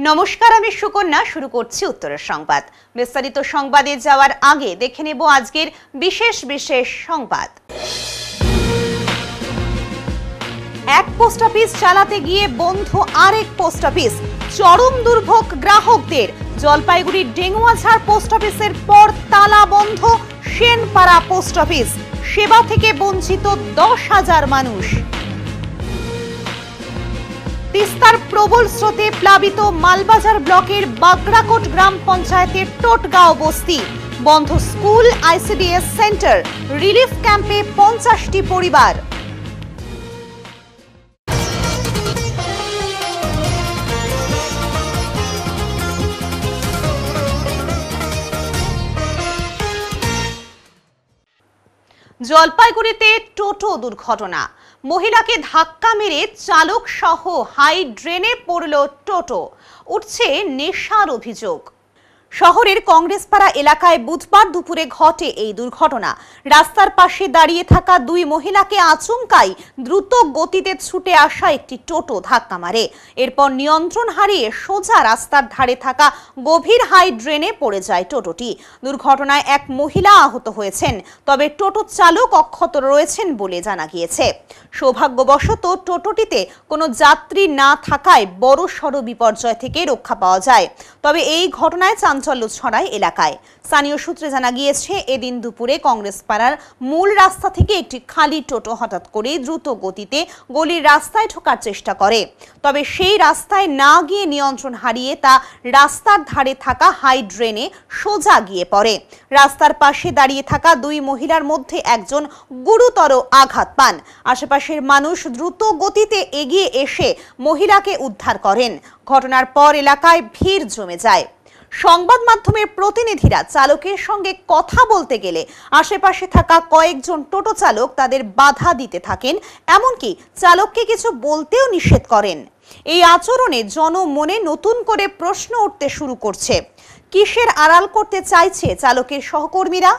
নমস্কার, আমি সুকন্যা। শুরু করছি উত্তরের সংবাদ। বিস্তারিত সংবাদে যাওয়ার আগে দেখে নেব আজকের বিশেষ সংবাদ। এক পোস্ট অফিস চালাতে গিয়ে বন্ধ আরেক পোস্ট অফিস, চরম দুর্ভোগ গ্রাহকদের। জলপাইগুড়ির ডেঙ্গুয়াঝাড় পোস্ট অফিসের পর তালা বন্ধ সেনপাড়া পোস্ট অফিস, সেবা থেকে বঞ্চিত 10,000 মানুষ। তিস্তার প্রবল স্রোতে প্লাবিত মালবাজার ব্লকের বাগড়াকোট গ্রাম পঞ্চায়েতের টোটগাঁও বস্তি, বন্ধ স্কুল, আইসিডিএস সেন্টার, রিলিফ ক্যাম্পে 50টি পরিবার। জলপাইগুড়িতে টোটো দুর্ঘটনা, মহিলাকে ধাক্কা মেরে চালক সহ হাই ড্রেনে পড়ল টোটো, উঠছে নেশার অভিযোগ। শহরের কংগ্রেসপাড়া এলাকায় বুধবার দুপুরে ঘটে এই দুর্ঘটনা। রাস্তার পাশে দাঁড়িয়ে থাকা দুই মহিলাকে আচমকাই দ্রুত গতিতে ছুটে আসা একটি টোটো ধাক্কা মারে। এরপর নিয়ন্ত্রণ হারিয়ে সোজা রাস্তার ধারে থাকা গভীর হাই ড্রেনে পড়ে যায় টোটোটি। দুর্ঘটনায় এক মহিলা আহত হয়েছেন, তবে টোটো চালক অক্ষত রয়েছেন বলে জানা গিয়েছে। সৌভাগ্যবশত টোটোটিতে কোনো যাত্রী না থাকায় বড়সড় বিপর্যয় থেকে রক্ষা পাওয়া যায়। তবে এই ঘটনায় চাঞ্চল্য ছড়ায় এলাকায়। স্থানীয় সূত্রে জানা গিয়েছে, এদিন দুপুরে কংগ্রেস পাড়ার মূল রাস্তা থেকে একটি খালি টোটো হঠাৎ করে দ্রুত গতিতে গলির রাস্তায় ঢোকার চেষ্টা করে। তবে সেই রাস্তায় না গিয়ে নিয়ন্ত্রণ হারিয়ে তা রাস্তার ধারে থাকা হাই ড্রেনে সোজা গিয়ে পড়ে। রাস্তার পাশে দাঁড়িয়ে থাকা দুই মহিলার মধ্যে একজন গুরুতর আঘাত পান। আশেপাশের মানুষ দ্রুত গতিতে এগিয়ে এসে মহিলাকে উদ্ধার করেন। ঘটনার পর এলাকায় ভিড় জমে যায়। সংবাদ মাধ্যমের প্রতিনিধিরা চালকের সঙ্গে কথা বলতে গেলে আশেপাশে থাকা কয়েকজন টোটো চালক তাদের বাধা দিতে থাকেন, এমনকি চালককে কিছু বলতেও নিষেধ করেন। এই আচরণে জনমনে নতুন করে প্রশ্ন উঠতে শুরু করছে। কিসের আড়াল করতে চাইছে চালকের সহকর্মীরা?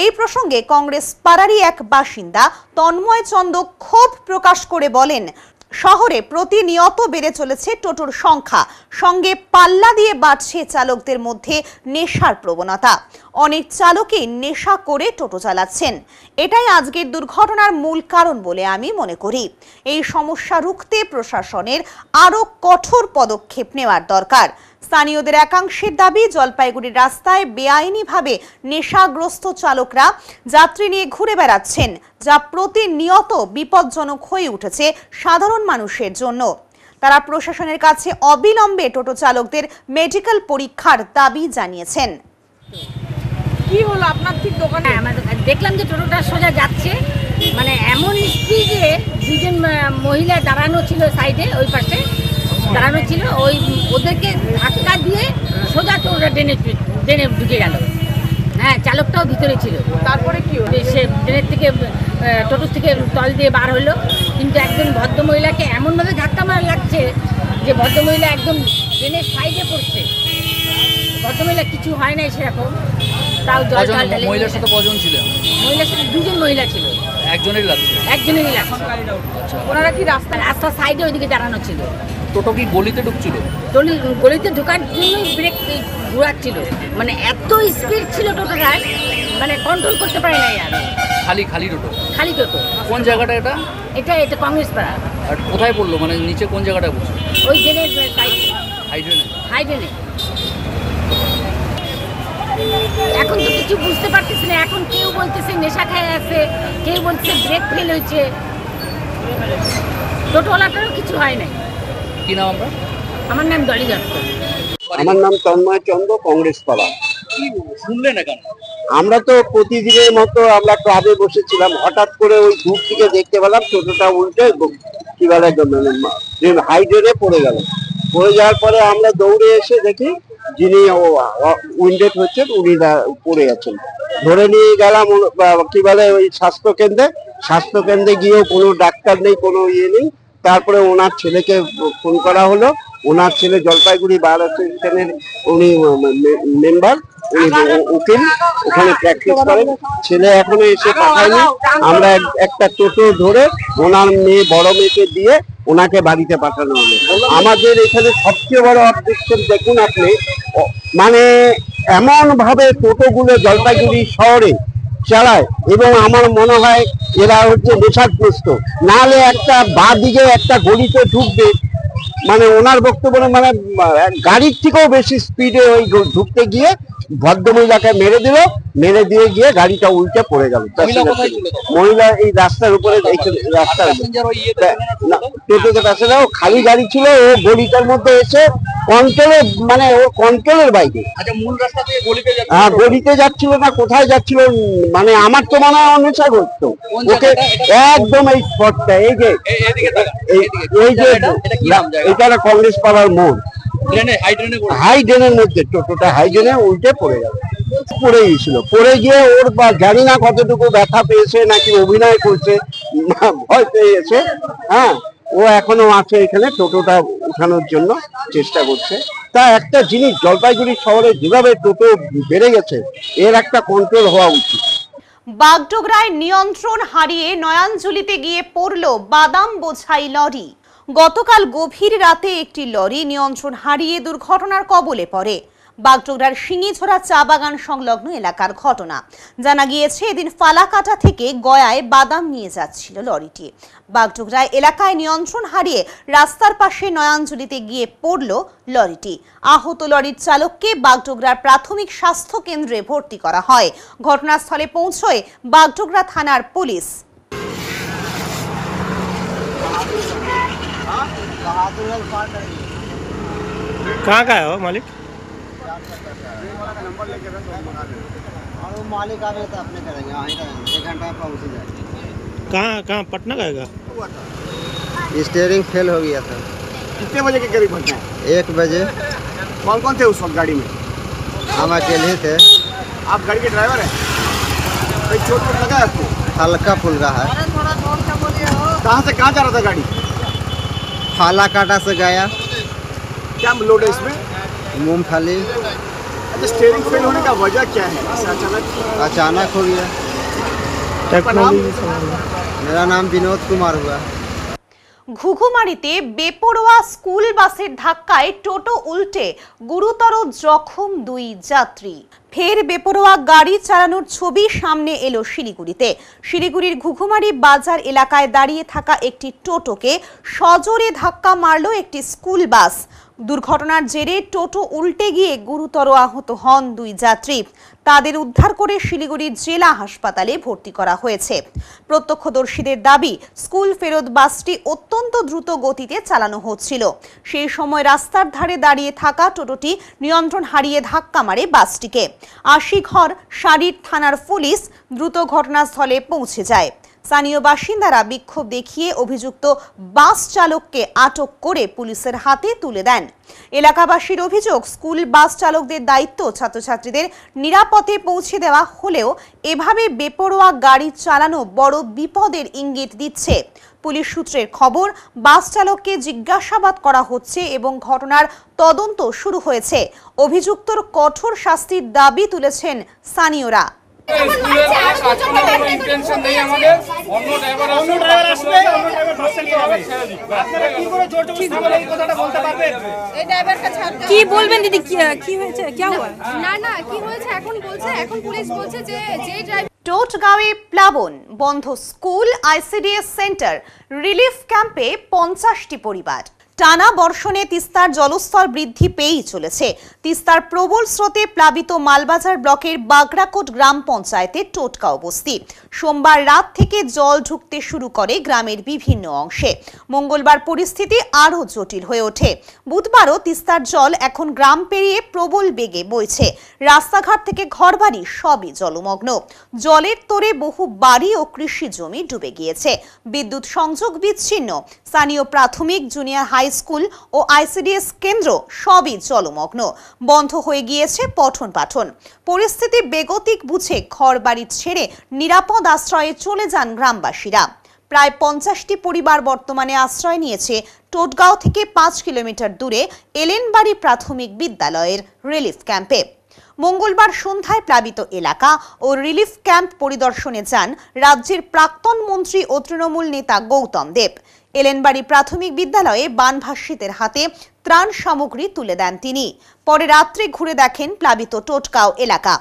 এই প্রসঙ্গে কংগ্রেস পাড়ারই এক বাসিন্দা তন্ময় চন্দ ক্ষোভ প্রকাশ করে বলেন, শহরে প্রতিনিয়ত বেড়ে চলেছে টোটোর সংখ্যা, সঙ্গে পাল্লা দিয়ে বাড়ছে চালকদের মধ্যে নেশার প্রবণতা। অনেক চালকই নেশা করে টোটো চালাচ্ছেন। এটাই আজকের দুর্ঘটনার মূল কারণ বলে আমি মনে করি। এই সমস্যা রুখতে প্রশাসনের আরো কঠোর পদক্ষেপ নেওয়ার দরকার। স্থানীয়দের একাংশের দাবি, জলপাইগুড়ির রাস্তায় বেআইনিভাবে নেশাগ্রস্ত চালকরা যাত্রী নিয়ে ঘুরে বেড়াচ্ছেন, যা প্রতিনিয়ত বিপজ্জনক হয়ে উঠেছে সাধারণ মানুষের জন্য। তারা প্রশাসনের কাছে অবিলম্বে টোটো চালকদের মেডিকেল পরীক্ষার দাবি জানিয়েছেন। কি হলো আপনার ঠিক দোকানে? দেখলাম যে টোটোটা সোজা যাচ্ছে, মানে এমন স্পিডে দুজন মহিলা দাঁড়ানো ছিল, সাইডে ওই পাশে দাঁড়ানো ছিল, ওই ওদেরকে ধাক্কা দিয়ে সোজা টোটোটা ড্রেনে ঢুকে গেল। হ্যাঁ, চালকটাও ভিতরে ছিল। তারপরে কি হলো? সে ট্রেনের থেকে টোটো থেকে তল দিয়ে বার হলো, কিন্তু একজন ভদ্রমহিলাকে এমনভাবে ধাক্কা মারা লাগছে যে ভদ্রমহিলা একদম ট্রেনের সাইডে পড়ছে। ভদ্রমহিলা কিছু হয় নাই সেরকম, তাও জল ঢালে। মহিলার সাথে কজন ছিল? মহিলার সাথে দুজন মহিলা ছিল। একজনেরই লাগছে? একজনেরই লাগছে। ওনারা কি রাস্তার সাইডে ওইদিকে দাঁড়ানো ছিল। টোটো কি গলিতে ঢুকছিল? গলিতে ঢোকার জন্যই ব্রেক ঘোরাচ্ছিল, মানে এত স্পিড ছিল টোটোটার, মানে কন্ট্রোল করতে পারে নাই। আর খালি টোটো? খালি টোটো। কোন জায়গাটা এটা? এটা কংগ্রেস পাড়া। আর কোথায় পড়লো, মানে নিচে কোন জায়গাটা পড়ছে? ওই ড্রেনের সাইডে, হাই ড্রেনে। এখন তো কিছু বুঝতে পারতেছি না। এখন কেউ বলতেছে নেশা খায় আছে, কেউ বলছে ব্রেক ফেল হয়েছে। টোটোওয়ালাটারও কিছু হয় নাই। কি নাম আপনার? আমার নাম ডলি দত্ত। আমার নাম তন্ময় চন্দ, কংগ্রেস পাড়া। শুনলেন না কেন? আমরা তো প্রতিদিনের মতো আমরা ক্লাবে বসেছিলাম, হঠাৎ করে ওই দূর থেকে দেখতে পেলাম টোটোটা উল্টে কি বলে হাই ড্রেনে পড়ে গেল। পড়ে যাওয়ার পরে আমরা দৌড়ে এসে দেখি যিনি উইন্ডেড হচ্ছেন উনি পড়ে গেছেন। ধরে নিয়ে গেলাম কি বলে ওই স্বাস্থ্যকেন্দ্রে গিয়েও কোনো ডাক্তার নেই, কোনো ইয়ে নেই। তারপরে ওনার ছেলেকে ফোন করা হলো। ওনার ছেলে জলপাইগুড়ি বার অ্যাসোসিয়েশনের উনি মেম্বার, উকিল, ওখানে প্র্যাকটিস করেন। ছেলে এখনো এসে পাঠায়নি। আমরা একটা টোটো ধরে ওনার মেয়ে, বড় মেয়েকে দিয়ে ওনাকে বাড়িতে পাঠানো হলো। আমাদের এখানে সব সবচেয়ে বড় অবজেকশন দেখুন আপনি, মানে এমন ভাবে টোটোগুলো জলপাইগুড়ি শহরে চালায়, এবং আমার মনে হয় এরা হচ্ছে নেশাগ্রস্ত, নাহলে একটা বাঁ দিকে একটা গলিতে ঢুকবে, মানে ওনার বক্তব্য মানে গাড়ির থেকেও বেশি স্পিডে ওই ঢুকতে গিয়ে ভদ্রমহিলাকে মেরে দিল, মেরে দিয়ে গিয়ে গাড়িটা উল্টে পড়ে গেল। মহিলা এই রাস্তার উপরে, রাস্তার টোটোতে প্যাসেঞ্জার, খালি গাড়ি ছিল, ও গলিটার মধ্যে এসে কন্ট্রোলে, মানে ও কন্ট্রোলের বাইরে। হ্যাঁ, গলিতে যাচ্ছিল না কোথায় যাচ্ছিল, মানে আমার তো মনে হয় নেশা করতো ওকে একদম। এই স্পটটা, এই যে এটা কংগ্রেস পাড়ার মোড়, হাই ড্রেনের মধ্যে টোটোটা হাই ড্রেনে উল্টে পড়ে গেল, পড়ে গিয়েছিল। পড়ে গিয়ে ওর জানি না কতটুকু ব্যথা পেয়েছে, নাকি অভিনয় করছে, ভয় পেয়েছে। হ্যাঁ, ও এখনো আছে এখানে, টোটোটা উঠানোর জন্য চেষ্টা করছে। তা একটা জিনিস, জলপাইগুড়ি শহরে যেভাবে টোটো বেড়ে গেছে, এর একটা কন্ট্রোল হওয়া উচিত। বাগডোগরায় নিয়ন্ত্রণ হারিয়ে নয়াঞ্জলিতে গিয়ে পড়ল বাদাম বোঝাই লরি। গতকাল গভীর রাতে একটি লরি নিয়ন্ত্রণ হারিয়ে দুর্ঘটনার কবলে পড়ে। বাগডোগরার শিঙিঝোড়া চা বাগান সংলগ্ন এলাকার ঘটনা। জানা গিয়েছে, এদিন ফালাকাটা থেকে গয়ায় বাদাম নিয়ে যাচ্ছিল লরিটি। বাগডোগরায় এলাকায় নিয়ন্ত্রণ হারিয়ে রাস্তার পাশে নয়াঞ্জলিতে গিয়ে পড়ল লরিটি। আহত লরির চালককে বাগডোগরার প্রাথমিক স্বাস্থ্য কেন্দ্রে ভর্তি করা হয়। ঘটনাস্থলে পৌঁছয় বাগডোগরা থানার পুলিশ। कहाँ का है वो मालिक? मालिक आवे तो अपने करेंगे, वहीं रहेंगे, 1 घंटा में पहुँच जाएंगे। कहाँ पटना का है? स्टीयरिंग फेल हो गया था। कितने बजे के करीब पहुंचे? 1 बजे। कौन कौन थे उस वक्त गाड़ी में? हम अकेले थे। आप गाड़ी के ड्राइवर हैं? कोई चोट वोट लगा है आपको? हल्का फुल्का है। कहाँ से कहाँ जा रहा था गाड़ी? फालाकाटा से गया। क्या लोड है इसमें? मूंगफली। अच्छा, स्टीयरिंग फेल होने का वजह क्या है? अचानक हो गया। मेरा नाम विनोद कुमार हुआ। ঘুঘুমারিতে বেপরোয়া স্কুল বাসের ধাক্কায় টোটো উল্টে গুরুতর জখম 2 যাত্রী। ফের বেপরোয়া গাড়ি চালানোর ছবি সামনে এলো শিলিগুড়িতে। শিলিগুড়ির ঘুঘুমারি বাজার এলাকায় দাঁড়িয়ে থাকা একটি টোটোকে সজোরে ধাক্কা মারল একটি স্কুল বাস। দুর্ঘটনার জেরে টোটো উল্টে গিয়ে গুরুতর আহত হন 2 যাত্রী। তাদের উদ্ধার করে শিলিগুড়ির জেলা হাসপাতালে ভর্তি করা হয়েছে। প্রত্যক্ষদর্শীদের দাবি, স্কুল ফেরত বাসটি অত্যন্ত দ্রুত গতিতে চালানো হচ্ছিল। সেই সময় রাস্তার ধারে দাঁড়িয়ে থাকা টোটোটি নিয়ন্ত্রণ হারিয়ে ধাক্কা মারে বাসটিকে। আশিঘর শাড়ির থানার পুলিশ দ্রুত ঘটনাস্থলে পৌঁছে যায়। স্থানীয় বাসিন্দারা বিক্ষোভ দেখিয়ে অভিযুক্ত বাস চালককে আটক করে পুলিশের হাতে তুলে দেন। এলাকাবাসীর অভিযোগ, স্কুল বাস চালকদের দায়িত্ব ছাত্রছাত্রীদের নিরাপদে পৌঁছে দেওয়া হলেও এভাবে বেপরোয়া গাড়ি চালানো বড় বিপদের ইঙ্গিত দিচ্ছে। পুলিশ সূত্রের খবর, বাস চালককে জিজ্ঞাসাবাদ করা হচ্ছে এবং ঘটনার তদন্ত শুরু হয়েছে। অভিযুক্তর কঠোর শাস্তির দাবি তুলেছেন স্থানীয়রা। কি বলবেন দিদি, কি হয়েছে, কি হওয়া? না কি হয়েছে এখন বলছে, এখন পুলিশ বলছে যে ড্রাইভার। টোটগাঁওয়ে প্লাবন, বন্ধ স্কুল, আইসিডিএস সেন্টার, রিলিফ ক্যাম্পে 50টি পরিবার। টানা বর্ষণে তিস্তার জলস্তর বৃদ্ধি পেয়েই চলেছে। তিস্তার প্রবল স্রোতে প্লাবিত মালবাজার ব্লকের বাগড়াকোট গ্রাম পঞ্চায়েতের টোটগাঁও বস্তি। সোমবার রাত থেকে জল ঢুকতে শুরু করে গ্রামের বিভিন্ন অংশে। মঙ্গলবার পরিস্থিতি আরও জটিল হয়ে ওঠে। বুধবারও তিস্তার জল এখন গ্রাম পেরিয়ে প্রবল বেগে বইছে। রাস্তাঘাট থেকে ঘরবাড়ি সবই জলমগ্ন। জলের তোরে বহু বাড়ি ও কৃষি জমি ডুবে গিয়েছে। বিদ্যুৎ সংযোগ বিচ্ছিন্ন। স্থানীয় প্রাথমিক, জুনিয়র হাই স্কুল ও আইসিডিএস কেন্দ্র সবই জলমগ্ন। বন্ধ হয়ে গিয়েছে পঠন পাঠন। পরিস্থিতি বেগতিক বুঝে ঘরবাড়ি ছেড়ে নিরাপদ আশ্রয়ে চলে যান গ্রামবাসীরা। প্রায় 50টি পরিবার বর্তমানে আশ্রয় নিয়েছে টোটগাঁও থেকে 5 কিলোমিটার দূরে এলেনবাড়ি প্রাথমিক বিদ্যালয়ের রিলিফ ক্যাম্পে। মঙ্গলবার সন্ধ্যায় প্লাবিত এলাকা ও রিলিফ ক্যাম্প পরিদর্শনে যান রাজ্যের প্রাক্তন মন্ত্রী ও তৃণমূল নেতা গৌতম দেব। এলেনবাড়ি প্রাথমিক বিদ্যালয়ে বানভাসীদের হাতে ত্রাণ সামগ্রী তুলে দেন তিনি। পরে রাত্রে ঘুরে দেখেন প্লাবিত টোটকাও এলাকা।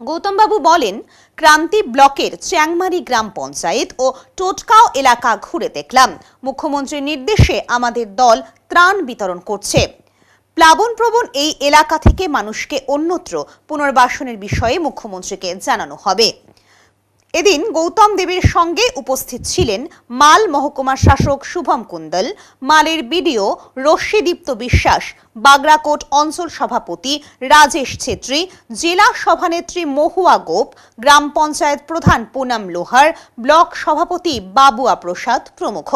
গৌতমবাবু বলেন, ক্রান্তি ব্লকের চ্যাংমারি গ্রাম পঞ্চায়েত ও টোটকাও এলাকা ঘুরে দেখলাম। মুখ্যমন্ত্রীর নির্দেশে আমাদের দল ত্রাণ বিতরণ করছে। প্লাবনপ্রবণ এই এলাকা থেকে মানুষকে অন্যত্র পুনর্বাসনের বিষয়ে মুখ্যমন্ত্রীকে জানানো হবে। এদিন গৌতম দেবের সঙ্গে উপস্থিত ছিলেন মাল মহকুমার শাসক শুভম কুন্দল, মালের বিডিও রশ্মিদীপ্ত বিশ্বাস, বাগরাকোট অঞ্চল সভাপতি রাজেশ ছেত্রী, জেলা সভানেত্রী মহুয়া গোপ, গ্রাম পঞ্চায়েত প্রধান পুনম লোহার, ব্লক সভাপতি বাবুয়া প্রসাদ প্রমুখ।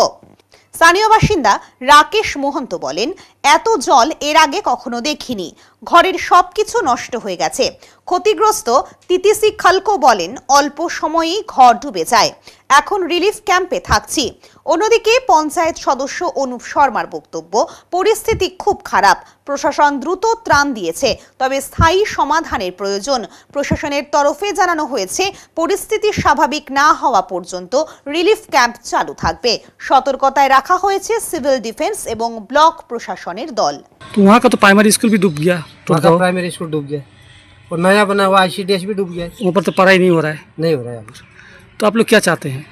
স্থানীয় বাসিন্দা রাকেশ মোহন্ত বলেন, এত জল এর আগে কখনো দেখিনি, ঘরের সবকিছু নষ্ট হয়ে গেছে। ক্ষতিগ্রস্ত তিতিসি খালকো বলেন, অল্প সময়েই ঘর ডুবে যায়, এখন রিলিফ ক্যাম্পে থাকছি। অন্যদিকে পঞ্চায়েত সদস্য অনুপ শর্মার বক্তব্য, পরিস্থিতি খুব খারাপ, প্রশাসন দ্রুত ত্রাণ দিয়েছে, তবে স্থায়ী সমাধানের প্রয়োজন। প্রশাসনের তরফে জানানো হয়েছে, পরিস্থিতি স্বাভাবিক না হওয়া পর্যন্ত রিলিফ ক্যাম্প চালু থাকবে। সতর্কতায় রাখা হয়েছে সিভিল ডিফেন্স এবং ব্লক প্রশাসনের দল। तो वहाँ का तो प्राइमरी स्कूल भी डूब गया, वहाँ का प्राइमरी स्कूल डूब गया और नया बना हुआ ICDS भी डूब गया। ऊपर तो पढ़ाई नहीं हो रहा है, नहीं हो रहा है अभी। तो आप लोग क्या चाहते हैं?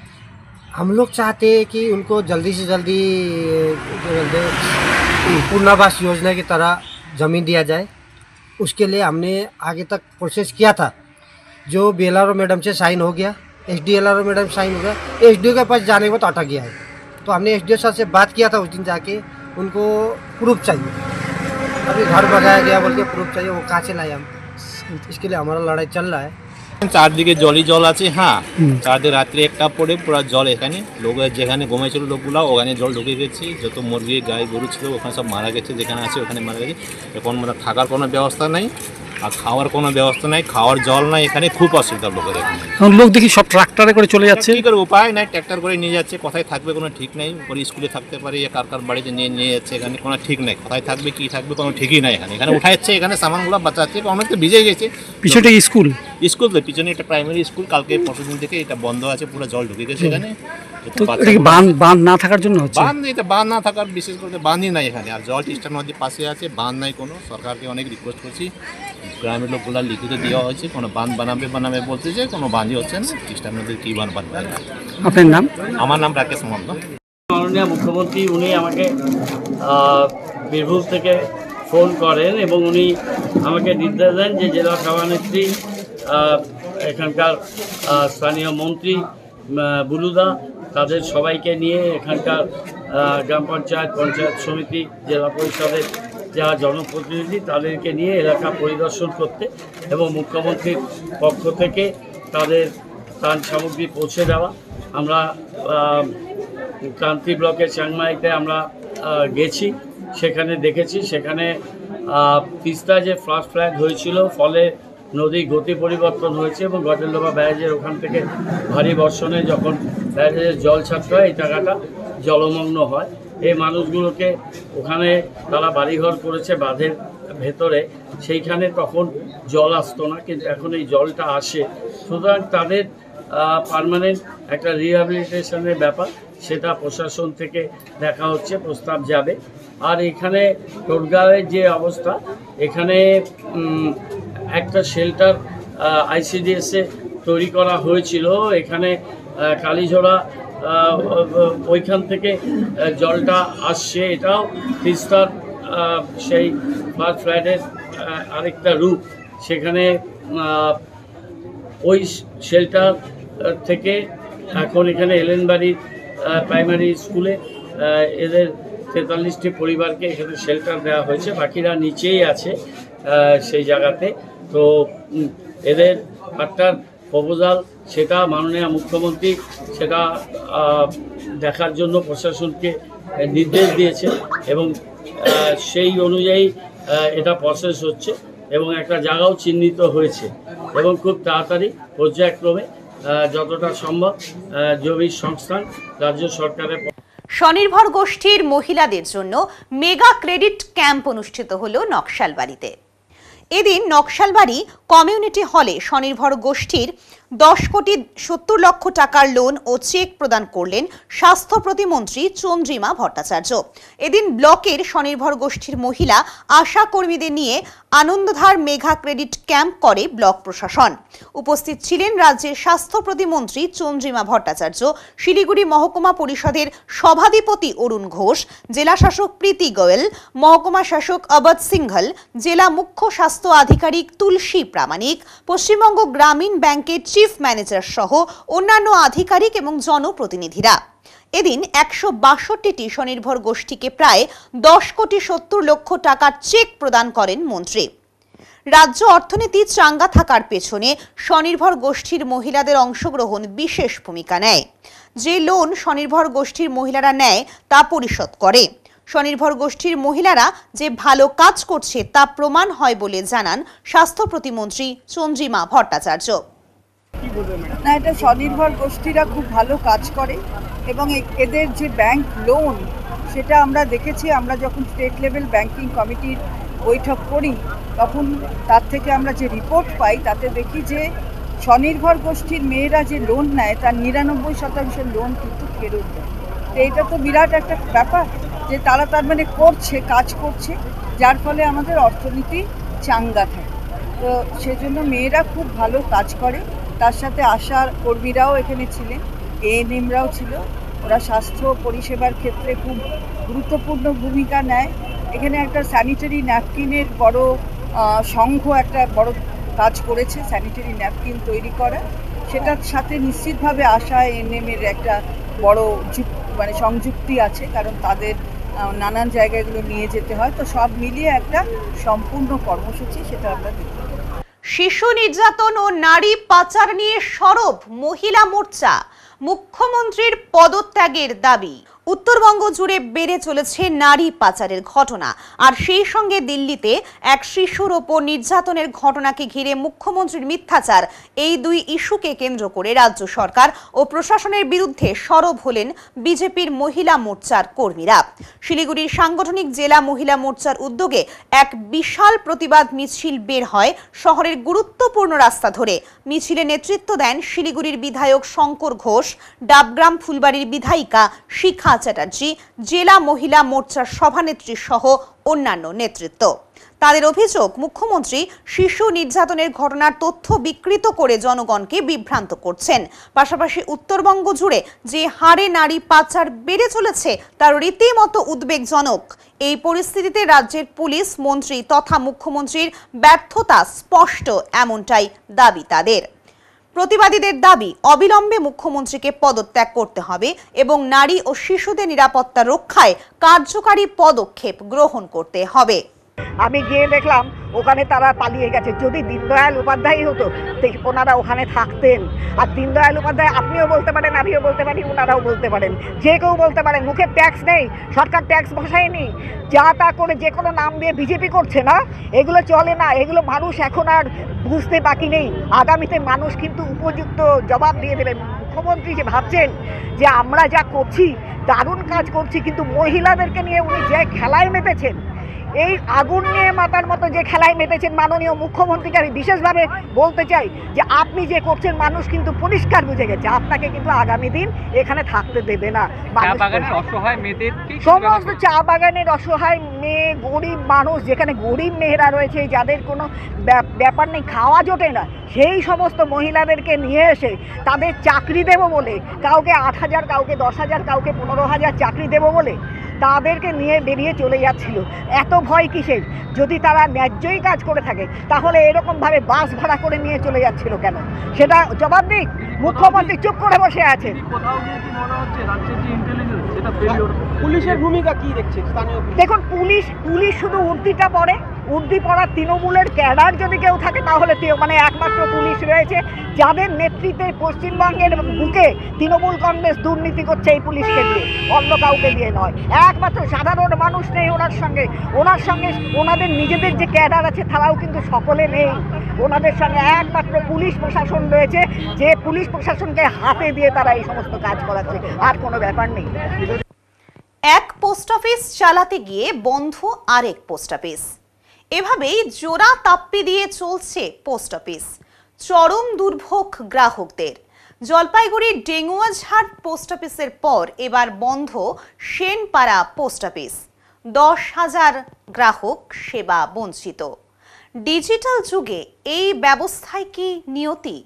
हम लोग चाहते हैं कि उनको जल्दी से जल्दी पुनर्वास योजना की तरह ज़मीन दिया जाए। उसके लिए हमने आगे तक प्रोसेस किया था, जो BLRO मैडम से साइन हो गया, SDLRO मैडम साइन हो गया, SDO के पास जाने के बाद अटक गया है। तो हमने SDO साहब से बात किया था उस दिन जाके, उनको प्रूफ चाहिए। अभी घर बनाया गया बोल के प्रूफ चाहिए, वो कहाँ से लाए हम? इसके लिए हमारा लड़ाई चल रहा है। চারদিকে জলই জল আছে। হ্যাঁ, চারদিকে রাত্রে একটা পড়ে পুরো জল, এখানে লোক যেখানে ঘুমাইছিল লোকগুলো ওখানে জল ঢুকে গেছে, যত মুরগি গাই গরু ছিল ওখানে সব মারা গেছে, যেখানে আছে ওখানে মারা গেছে। এখন মানে থাকার কোনো ব্যবস্থা নাই আর খাওয়ার কোনো ব্যবস্থা নাই, খাওয়ার জল নাই, এখানে খুব অসুবিধা লোকের। এখানে লোক দেখি সব ট্রাক্টরে করে চলে যাচ্ছে, কী করে উপায় নাই, ট্র্যাক্টর করে নিয়ে যাচ্ছে, কোথায় থাকবে কোনো ঠিক নেই। পরে স্কুলে থাকতে পারে, কার কার বাড়িতে নিয়ে যাচ্ছে, এখানে কোনো ঠিক নেই, কোথায় থাকবে কী থাকবে কোনো ঠিকই নাই। এখানে উঠাচ্ছে, এখানে সামানগুলো বাঁচাচ্ছে, অনেক তো ভিজে গেছে। পিছনে স্কুল স্কুল তো পিছনে একটা প্রাইমারি স্কুল, কালকে পরশুদিন থেকে এটা বন্ধ আছে, পুরো জল ঢুকে গেছে এখানে। বাঁধ না থাকার জন্য হচ্ছে, বাঁধ না থাকার, বিশেষ করে বাঁধই নাই এখানে। আর জল টিস্টার নদীর পাশে আছে, বাঁধ নাই কোনো। সরকারকে অনেক রিকোয়েস্ট করছি, গ্রামের লোকগুলা লিখিত দেওয়া হয়েছে, কোনো বাঁধ বানাবে বলতেছে, কোনো বাঁধই হচ্ছে না। টিস্টার নদীর কী বাঁধ বানবে? আপনার নাম? আমার নাম রাকেশ মহন্ত। মাননীয় মুখ্যমন্ত্রী উনি আমাকে বীরভূম থেকে ফোন করেন এবং উনি আমাকে নির্দেশ দেন যে জেলা সভানেত্রী, এখানকার স্থানীয় মন্ত্রী বুলুদা, তাদের সবাইকে নিয়ে এখানকার গ্রাম পঞ্চায়েত, পঞ্চায়েত সমিতি, জেলা পরিষদের যারা জনপ্রতিনিধি তাদেরকে নিয়ে এলাকা পরিদর্শন করতে এবং মুখ্যমন্ত্রীর পক্ষ থেকে তাদের ত্রাণ সামগ্রী পৌঁছে দেওয়া। আমরা ক্রান্তি ব্লকের চ্যাংমারিতে আমরা গেছি, সেখানে দেখেছি, সেখানে তিস্তা যে ফ্লাড ফ্ল্যাগ হয়েছিল, ফলে নদীর গতি পরিবর্তন হয়েছে এবং গটেলডোবা ব্যারেজের ওখান থেকে ভারী বর্ষণে যখন ব্যারেজের জল ছাড়তে হয় এই জায়গাটা জলমগ্ন হয়। এই মানুষগুলোকে ওখানে তারা বাড়িঘর করেছে বাঁধের ভেতরে, সেইখানে তখন জল আসতো না, কিন্তু এখন এই জলটা আসে। সুতরাং তাদের পার্মানেন্ট একটা রিহ্যাবিলিটেশনের ব্যাপার, সেটা প্রশাসন থেকে দেখা হচ্ছে, প্রস্তাব যাবে। আর এখানে টোটগাঁওয়ের যে অবস্থা, এখানে একটা শেল্টার ICDS-এ তৈরি করা হয়েছিল, এখানে কালীঝোড়া ওইখান থেকে জলটা আসছে, এটাও তিস্তার সেই ফ্লাড ফ্ল্যাটের আরেকটা রূপ। সেখানে ওই শেল্টার থেকে এখন এখানে এলেনবাড়ির প্রাইমারি স্কুলে এদের 43টি পরিবারকে এখানে শেল্টার দেওয়া হয়েছে, বাকিরা নিচেই আছে সেই জায়গাতে। তো এদের একটা প্রপোজাল, সেটা মাননীয় মুখ্যমন্ত্রী সেটা দেখার জন্য প্রশাসনকে নির্দেশ দিয়েছে এবং সেই অনুযায়ী এটা প্রসেস হচ্ছে এবং একটা জায়গাও চিহ্নিত হয়েছে এবং খুব তাড়াতাড়ি পর্যায়ক্রমে যতটা সম্ভব জমির সংস্থান রাজ্য সরকারের। স্বনির্ভর গোষ্ঠীর মহিলাদের জন্য মেগা ক্রেডিট ক্যাম্প অনুষ্ঠিত হলো নকশালবাড়িতে। এদিন নকশালবাড়ি কমিউনিটি হলে স্বনির্ভর গোষ্ঠীর 10,70,00,000 টাকার লোন ও চেক প্রদান করলেন স্বাস্থ্য প্রতিমন্ত্রী চন্দ্রিমা ভট্টাচার্য। এদিন ব্লকের স্বনির্ভর গোষ্ঠীর মহিলা আশা কর্মীদের নিয়ে আনন্দধার মেঘা ক্রেডিট ক্যাম্প করে ব্লক প্রশাসন। উপস্থিত ছিলেন রাজ্যের স্বাস্থ্য প্রতিমন্ত্রী চন্দ্রিমা ভট্টাচার্য, শিলিগুড়ি মহকুমা পরিষদের সভাধিপতি অরুণ ঘোষ, জেলা শাসক প্রীতি গোয়েল, মহকুমা শাসক অবধ সিংঘল, জেলা মুখ্য স্বাস্থ্য আধিকারিক তুলসী প্রামাণিক, পশ্চিমবঙ্গ গ্রামীণ ব্যাংকের চিফ ম্যানেজার সহ অন্যান্য আধিকারিক এবং জনপ্রতিনিধিরা। এদিন 162টি স্বনির্ভর গোষ্ঠীকে প্রায় 10,70,00,000 টাকার চেক প্রদান করেন মন্ত্রী। রাজ্য অর্থনীতি চাঙ্গা থাকার পেছনে স্বনির্ভর গোষ্ঠীর মহিলাদের অংশগ্রহণ বিশেষ ভূমিকা নেয়। যে লোন স্বনির্ভর গোষ্ঠীর মহিলারা নেয় তা পরিশোধ করে। স্বনির্ভর গোষ্ঠীর মহিলারা যে ভালো কাজ করছে তা প্রমাণ হয় বলে জানান স্বাস্থ্য প্রতিমন্ত্রী চন্দ্রিমা ভট্টাচার্য। না, এটা স্বনির্ভর গোষ্ঠীরা খুব ভালো কাজ করে এবং এদের যে ব্যাংক লোন সেটা আমরা দেখেছি। আমরা যখন স্টেট লেভেল ব্যাংকিং কমিটির বৈঠক করি তখন তার থেকে আমরা যে রিপোর্ট পাই তাতে দেখি যে স্বনির্ভর গোষ্ঠীর মেয়েরা যে লোন নেয় তার 99% লোন কিন্তু ফেরত দেয়। তো এটা তো বিরাট একটা ব্যাপার যে তারা তার মানে করছে, কাজ করছে, যার ফলে আমাদের অর্থনীতি চাঙ্গা থাকে। তো সেজন্য মেয়েরা খুব ভালো কাজ করে। তার সাথে আশার কর্মীরাও এখানে ছিলেন, এএনএমরাও ছিল। ওরা স্বাস্থ্য পরিষেবার ক্ষেত্রে খুব গুরুত্বপূর্ণ ভূমিকা নেয়। এখানে একটা স্যানিটারি ন্যাপকিনের বড় সংঘ একটা বড় কাজ করেছে, স্যানিটারি ন্যাপকিন তৈরি করা। সেটার সাথে নিশ্চিতভাবে আশা এএনএমের একটা বড় সংযুক্তি আছে, কারণ তাদের নানান জায়গাগুলো নিয়ে যেতে হয়। তো সব মিলিয়ে একটা সম্পূর্ণ কর্মসূচি, সেটা আমরা দেখতে পাই। শিশু নির্যাতন ও নারী পাচার নিয়ে সরব মহিলা মোর্চা, মুখ্যমন্ত্রীর পদত্যাগের দাবি। উত্তরবঙ্গ জুড়ে বেড়ে চলেছে নারী পাচারের ঘটনা, আর সেই সঙ্গে দিল্লিতে এক শিশুর ওপর নির্যাতনের ঘটনাকে ঘিরে মুখ্যমন্ত্রীর মিথ্যাচার, এই দুই ইস্যুকে কেন্দ্র করে রাজ্য সরকার ও প্রশাসনের বিরুদ্ধে সরব হলেন বিজেপির মহিলা মোর্চার কর্মীরা। শিলিগুড়ির সাংগঠনিক জেলা মহিলা মোর্চার উদ্যোগে এক বিশাল প্রতিবাদ মিছিল বের হয় শহরের গুরুত্বপূর্ণ রাস্তা ধরে। মিছিলে নেতৃত্ব দেন শিলিগুড়ির বিধায়ক শঙ্কর ঘোষ, ডাবগ্রাম ফুলবাড়ির বিধায়িকা শিখা চ্যাটার্জি, জেলা মহিলা মোর্চার সভানেত্রী সহ অন্যান্য নেতৃত্ব। তাদের অভিযোগ, মুখ্যমন্ত্রী শিশু নির্যাতনের ঘটনার তথ্য বিকৃত করে জনগণকে বিভ্রান্ত করছেন। পাশাপাশি উত্তরবঙ্গ জুড়ে যে হারে নারী পাচার বেড়ে চলেছে তার রীতিমতো উদ্বেগজনক। এই পরিস্থিতিতে রাজ্যের পুলিশ মন্ত্রী তথা মুখ্যমন্ত্রীর ব্যর্থতা স্পষ্ট, এমনটাই দাবি তাদের। প্রতিবাদীদের দাবি, অবিলম্বে মুখ্যমন্ত্রীকে পদত্যাগ করতে হবে এবং নারী ও শিশুদের নিরাপত্তা রক্ষায় কার্যকারী পদক্ষেপ গ্রহণ করতে হবে। আমি গিয়ে দেখলাম ওখানে তারা পালিয়ে গেছে। যদি দীনদয়াল উপাধ্যায় হতো ওনারা ওখানে থাকতেন। আর দীনদয়াল উপাধ্যায় আপনিও বলতে পারেন, আমিও বলতে পারি, ওনারাও বলতে পারেন, যে কেউ বলতে পারেন। মুখে ট্যাক্স নেই, সরকার ট্যাক্স বসায়নি, যা তা করে যে কোনো নাম দিয়ে বিজেপি করছে না, এগুলো চলে না। এগুলো মানুষ এখন আর বুঝতে বাকি নেই। আগামীতে মানুষ কিন্তু উপযুক্ত জবাব দিয়ে দেবে। মুখ্যমন্ত্রী যে ভাবছেন যে আমরা যা করছি দারুণ কাজ করছি, কিন্তু মহিলাদেরকে নিয়ে উনি যে খেলায় মেতেছেন, এই আগুন নিয়ে মাতার মতো যে খেলায় মেতেছেন, মাননীয় মুখ্যমন্ত্রীকে আমি বিশেষভাবে বলতে চাই যে আপনি যে করছেন মানুষ কিন্তু পরিষ্কার বুঝে গেছে, আপনাকে কিন্তু আগামী দিন এখানে থাকতে দেবে না। সমস্ত চা বাগানের অসহায় মেয়ে, গরিব মানুষ, যেখানে গরিব মেয়েরা রয়েছে, যাদের কোনো ব্যাপার নেই, খাওয়া জোটে না, সেই সমস্ত মহিলাদেরকে নিয়ে এসে তাদের চাকরি দেব বলে, কাউকে 8,000, কাউকে 10,000, কাউকে 15,000 চাকরি দেব বলে তাদেরকে নিয়ে বেরিয়ে চলে যাচ্ছিল। এত ভয় কিসের? যদি তারা ন্যায্যই কাজ করে থাকে তাহলে এরকমভাবে বাস ভাড়া করে নিয়ে চলে যাচ্ছিল কেন? সেটা জবাব দিক। মুখ্যমন্ত্রী চুপ করে বসে আছেন। পুলিশের ভূমিকা কি দেখছেন? দেখুন, পুলিশ শুধু উর্দিটা পড়ে, উর্দি পড়ার তৃণমূলের ক্যাডার যদি কেউ থাকে তাহলে মানে একমাত্র পুলিশ রয়েছে, যাদের নেতৃত্বে পশ্চিমবঙ্গের বুকে তৃণমূল কংগ্রেস দুর্নীতি করছে এই পুলিশকে দিয়ে, অন্য কাউকে দিয়ে নয়। একমাত্র সাধারণ মানুষ নেই ওনার সঙ্গে। ওনাদের নিজেদের যে ক্যাডার আছে তারাও কিন্তু সকলে নেই। ওনাদের সঙ্গে একমাত্র পুলিশ প্রশাসন রয়েছে, যে পুলিশ প্রশাসনকে হাতে দিয়ে তারা এই সমস্ত কাজ করাচ্ছে, আর কোনো ব্যাপার নেই। এক পোস্ট অফিস চালাতে গিয়ে বন্ধ আরেক পোস্ট অফিস, এভাবেই জোড়া তাপ্পি দিয়ে চলছে পোস্ট অফিস। চরম দুর্ভোগ গ্রাহকদের। জলপাইগুড়ির ডেঙ্গুয়াঝাড় পোস্ট অফিসের পর এবার বন্ধ সেনপাড়া পোস্ট অফিস। 10,000 গ্রাহক সেবা বঞ্চিত। ডিজিটাল যুগে এই ব্যবস্থায় কি নিয়তি?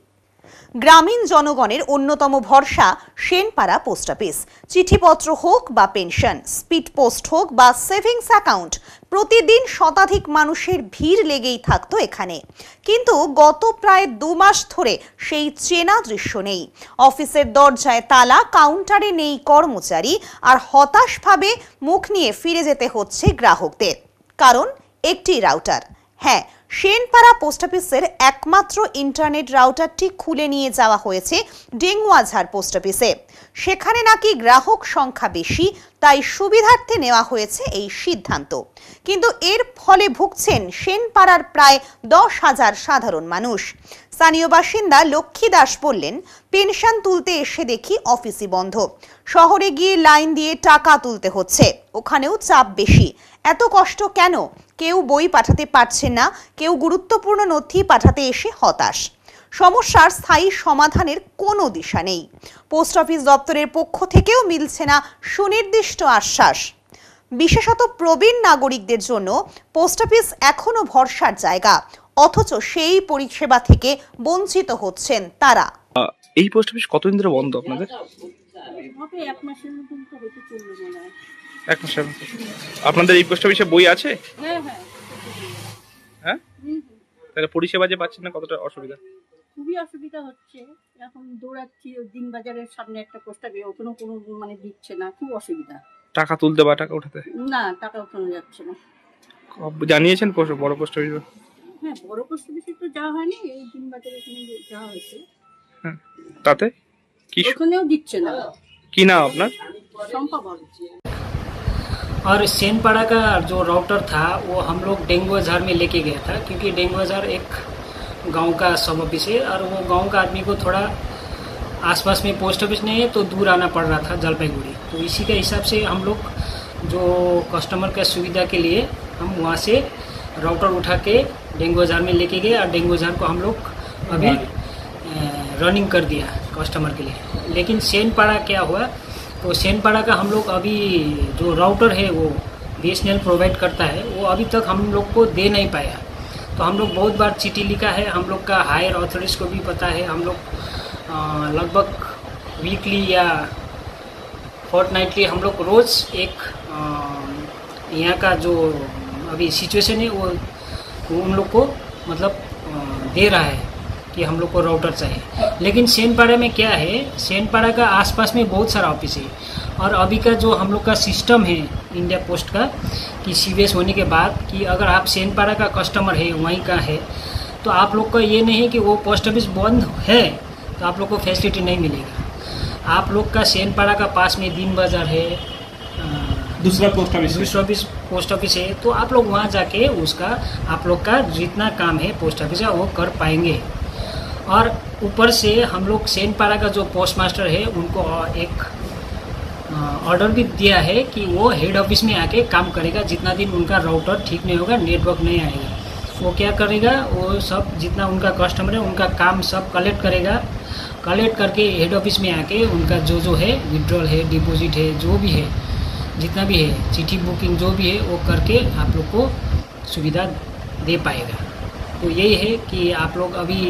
গ্রামীণ জনগণের অন্যতম ভরসা সেনপাড়া পোস্ট অফিস। চিঠিপত্র হোক বা পেনশন, স্পিড পোস্ট হোক বা সেভিংস অ্যাকাউন্ট, প্রতিদিন শতাধিক মানুষের ভিড় লেগেই থাকতো এখানে। কিন্তু গত প্রায় 2 মাস ধরে সেই চেনা দৃশ্য নেই। অফিসের দরজায় তালা, কাউন্টারে নেই কর্মচারী, আর হতাশভাবে মুখ নিয়ে ফিরে যেতে হচ্ছে গ্রাহকদের। কারণ একটি রাউটার। হ্যাঁ, সেনপাড়া পোস্ট অফিসের একমাত্র ইন্টারনেট রাউটারটি খুলে নিয়ে যাওয়া হয়েছে ডেঙ্গুয়াঝাড় পোস্ট অফিসে। সেখানে নাকি গ্রাহক সংখ্যা বেশি, তাই সুবিধার্থে নেওয়া হয়েছে এই সিদ্ধান্ত। কিন্তু এর ফলে ভুগছেন সেনপাড়ার প্রায় 10,000 সাধারণ মানুষ। স্থানীয় বাসিন্দা লক্ষ্মী দাস বললেন, পেনশন তুলতে এসে দেখি অফিসই বন্ধ। শহরে গিয়ে লাইন দিয়ে টাকা তুলতে হচ্ছে, ওখানেও চাপ বেশি। এত কষ্ট কেন? কেউ বই পাঠাতে পারছে না, কেউ গুরুত্বপূর্ণ নথি পাঠাতে এসে হতাশ। সমস্যার স্থায়ী সমাধানের কোনো দিশা নেই। পোস্ট অফিস দপ্তরের পক্ষ থেকেও মিলছে না সুনির্দিষ্ট আশ্বাস। বিশেষত প্রবীণ নাগরিকদের জন্য পোস্ট অফিস এখনো ভরসার জায়গা, অথচ সেই পরিষেবা থেকে বঞ্চিত হচ্ছেন তারা। এই পোস্ট অফিস কতদিন ধরে বন্ধ আপনাদের? 1 মাসের মতন তো হতে চললো মনে হয়। 1 মাসের মতো। আপনাদের এই পোস্ট অফিসে বই আছে? হ্যাঁ হ্যাঁ। হ্যাঁ? তাহলে পরিষেবা যে পাচ্ছেন না, কতটা অসুবিধা? খুবই অসুবিধা হচ্ছে। এখন দৌড়াচ্ছি দিন বাজারের সামনে একটা পোস্ট অফিস, ওখানে কোনো মানে দিচ্ছে না, খুব অসুবিধা। টাকা তুলতে বা টাকা উঠাতে? না, টাকা উঠানো যাচ্ছে না। জানিয়েছেন বড় পোস্ট অফিস? হ্যাঁ, বড় পোস্ট অফিসে তো যাওয়া হয়নি, এই দিন বাজারে ওখানে যাওয়া হয়েছে। হ্যাঁ, তাতে কি? ওখানেও দিচ্ছে না। কি নাম আপনার? সম্পা বল। और सेनपाड़ा का जो राउटर था वो हम लोग डेंगुआझाड़ में लेके गया था, क्योंकि डेंगुआझाड़ एक गांव का सब ऑफिस है और वो गांव का आदमी को थोड़ा आसपास में पोस्ट ऑफिस नहीं है तो दूर आना पड़ रहा था जलपाईगुड़ी। तो इसी के हिसाब से हम लोग जो कस्टमर का सुविधा के लिए हम वहाँ से राउटर उठा के डेंगुआझाड़ में लेके गए और डेंगुआझाड़ को हम लोग अभी रनिंग कर दिया कस्टमर के लिए। लेकिन सेनपाड़ा क्या हुआ, तो सेनपाड़ा का हम लोग अभी जो राउटर है वो BSNL प्रोवाइड करता है, वो अभी तक हम लोग को दे नहीं पाया। तो हम लोग बहुत बार चिट्ठी लिखा है, हम लोग का हायर अथॉरिटीज को भी पता है। हम लोग लगभग वीकली या फोर्टनाइटली हम लोग रोज़ एक यहाँ का जो अभी सिचुएशन है वो उन लोग को मतलब दे रहा है कि हम लोग को राउटर चाहिए। लेकिन सेनपाड़ा में क्या है, सेनपाड़ा का आसपास में बहुत सारा ऑफिस है और अभी का जो हम लोग का सिस्टम है इंडिया पोस्ट का कि CBS होने के बाद कि अगर आप सेनपाड़ा का कस्टमर है, वहीं का है, तो आप लोग का ये नहीं है कि वो पोस्ट ऑफिस बंद है तो आप लोग को फैसिलिटी नहीं मिलेगा। आप लोग का सेनपाड़ा का पास में दिन बाजार है, दूसरा पोस्ट ऑफिस है, तो आप लोग वहाँ जाके उसका आप लोग का जितना काम है पोस्ट ऑफिस का वो कर पाएंगे। और ऊपर से हम लोग सेनपाड़ा का जो पोस्ट मास्टर है उनको एक ऑर्डर भी दिया है कि वो हेड ऑफिस में आके काम करेगा। जितना दिन उनका राउटर ठीक नहीं होगा, नेटवर्क नहीं आएगा, वो क्या करेगा, वो सब जितना उनका कस्टमर है उनका काम सब कलेक्ट करेगा। कलेक्ट करके हेड ऑफिस में आके उनका जो है विड्रॉल है, डिपॉजिट है, जो भी है, जितना भी है, चिट्ठी बुकिंग जो भी है, वो करके आप लोग को सुविधा दे पाएगा। तो यही है कि आप लोग अभी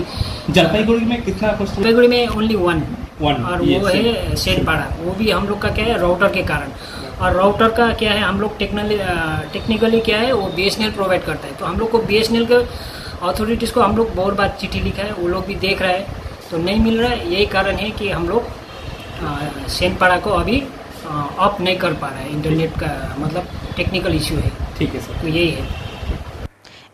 जलपाईगुड़ी में कितना? जलपाईगुड़ी में ओनली वन और वो है सेनपाड़ा। वो भी हम लोग का क्या है, राउटर के कारण। और राउटर का क्या है, हम लोग टेक्निकली क्या है, वो BSNL प्रोवाइड करता है। तो हम लोग को BSNL के अथॉरिटीज़ को हम लोग बहुत बार चिट्ठी लिखा है, वो लोग भी देख रहा है तो नहीं मिल रहा है। यही कारण है कि हम लोग सेनपाड़ा को अभी अप नहीं कर पा रहा है। इंटरनेट का मतलब टेक्निकल इश्यू है। ठीक है सर, तो यही है।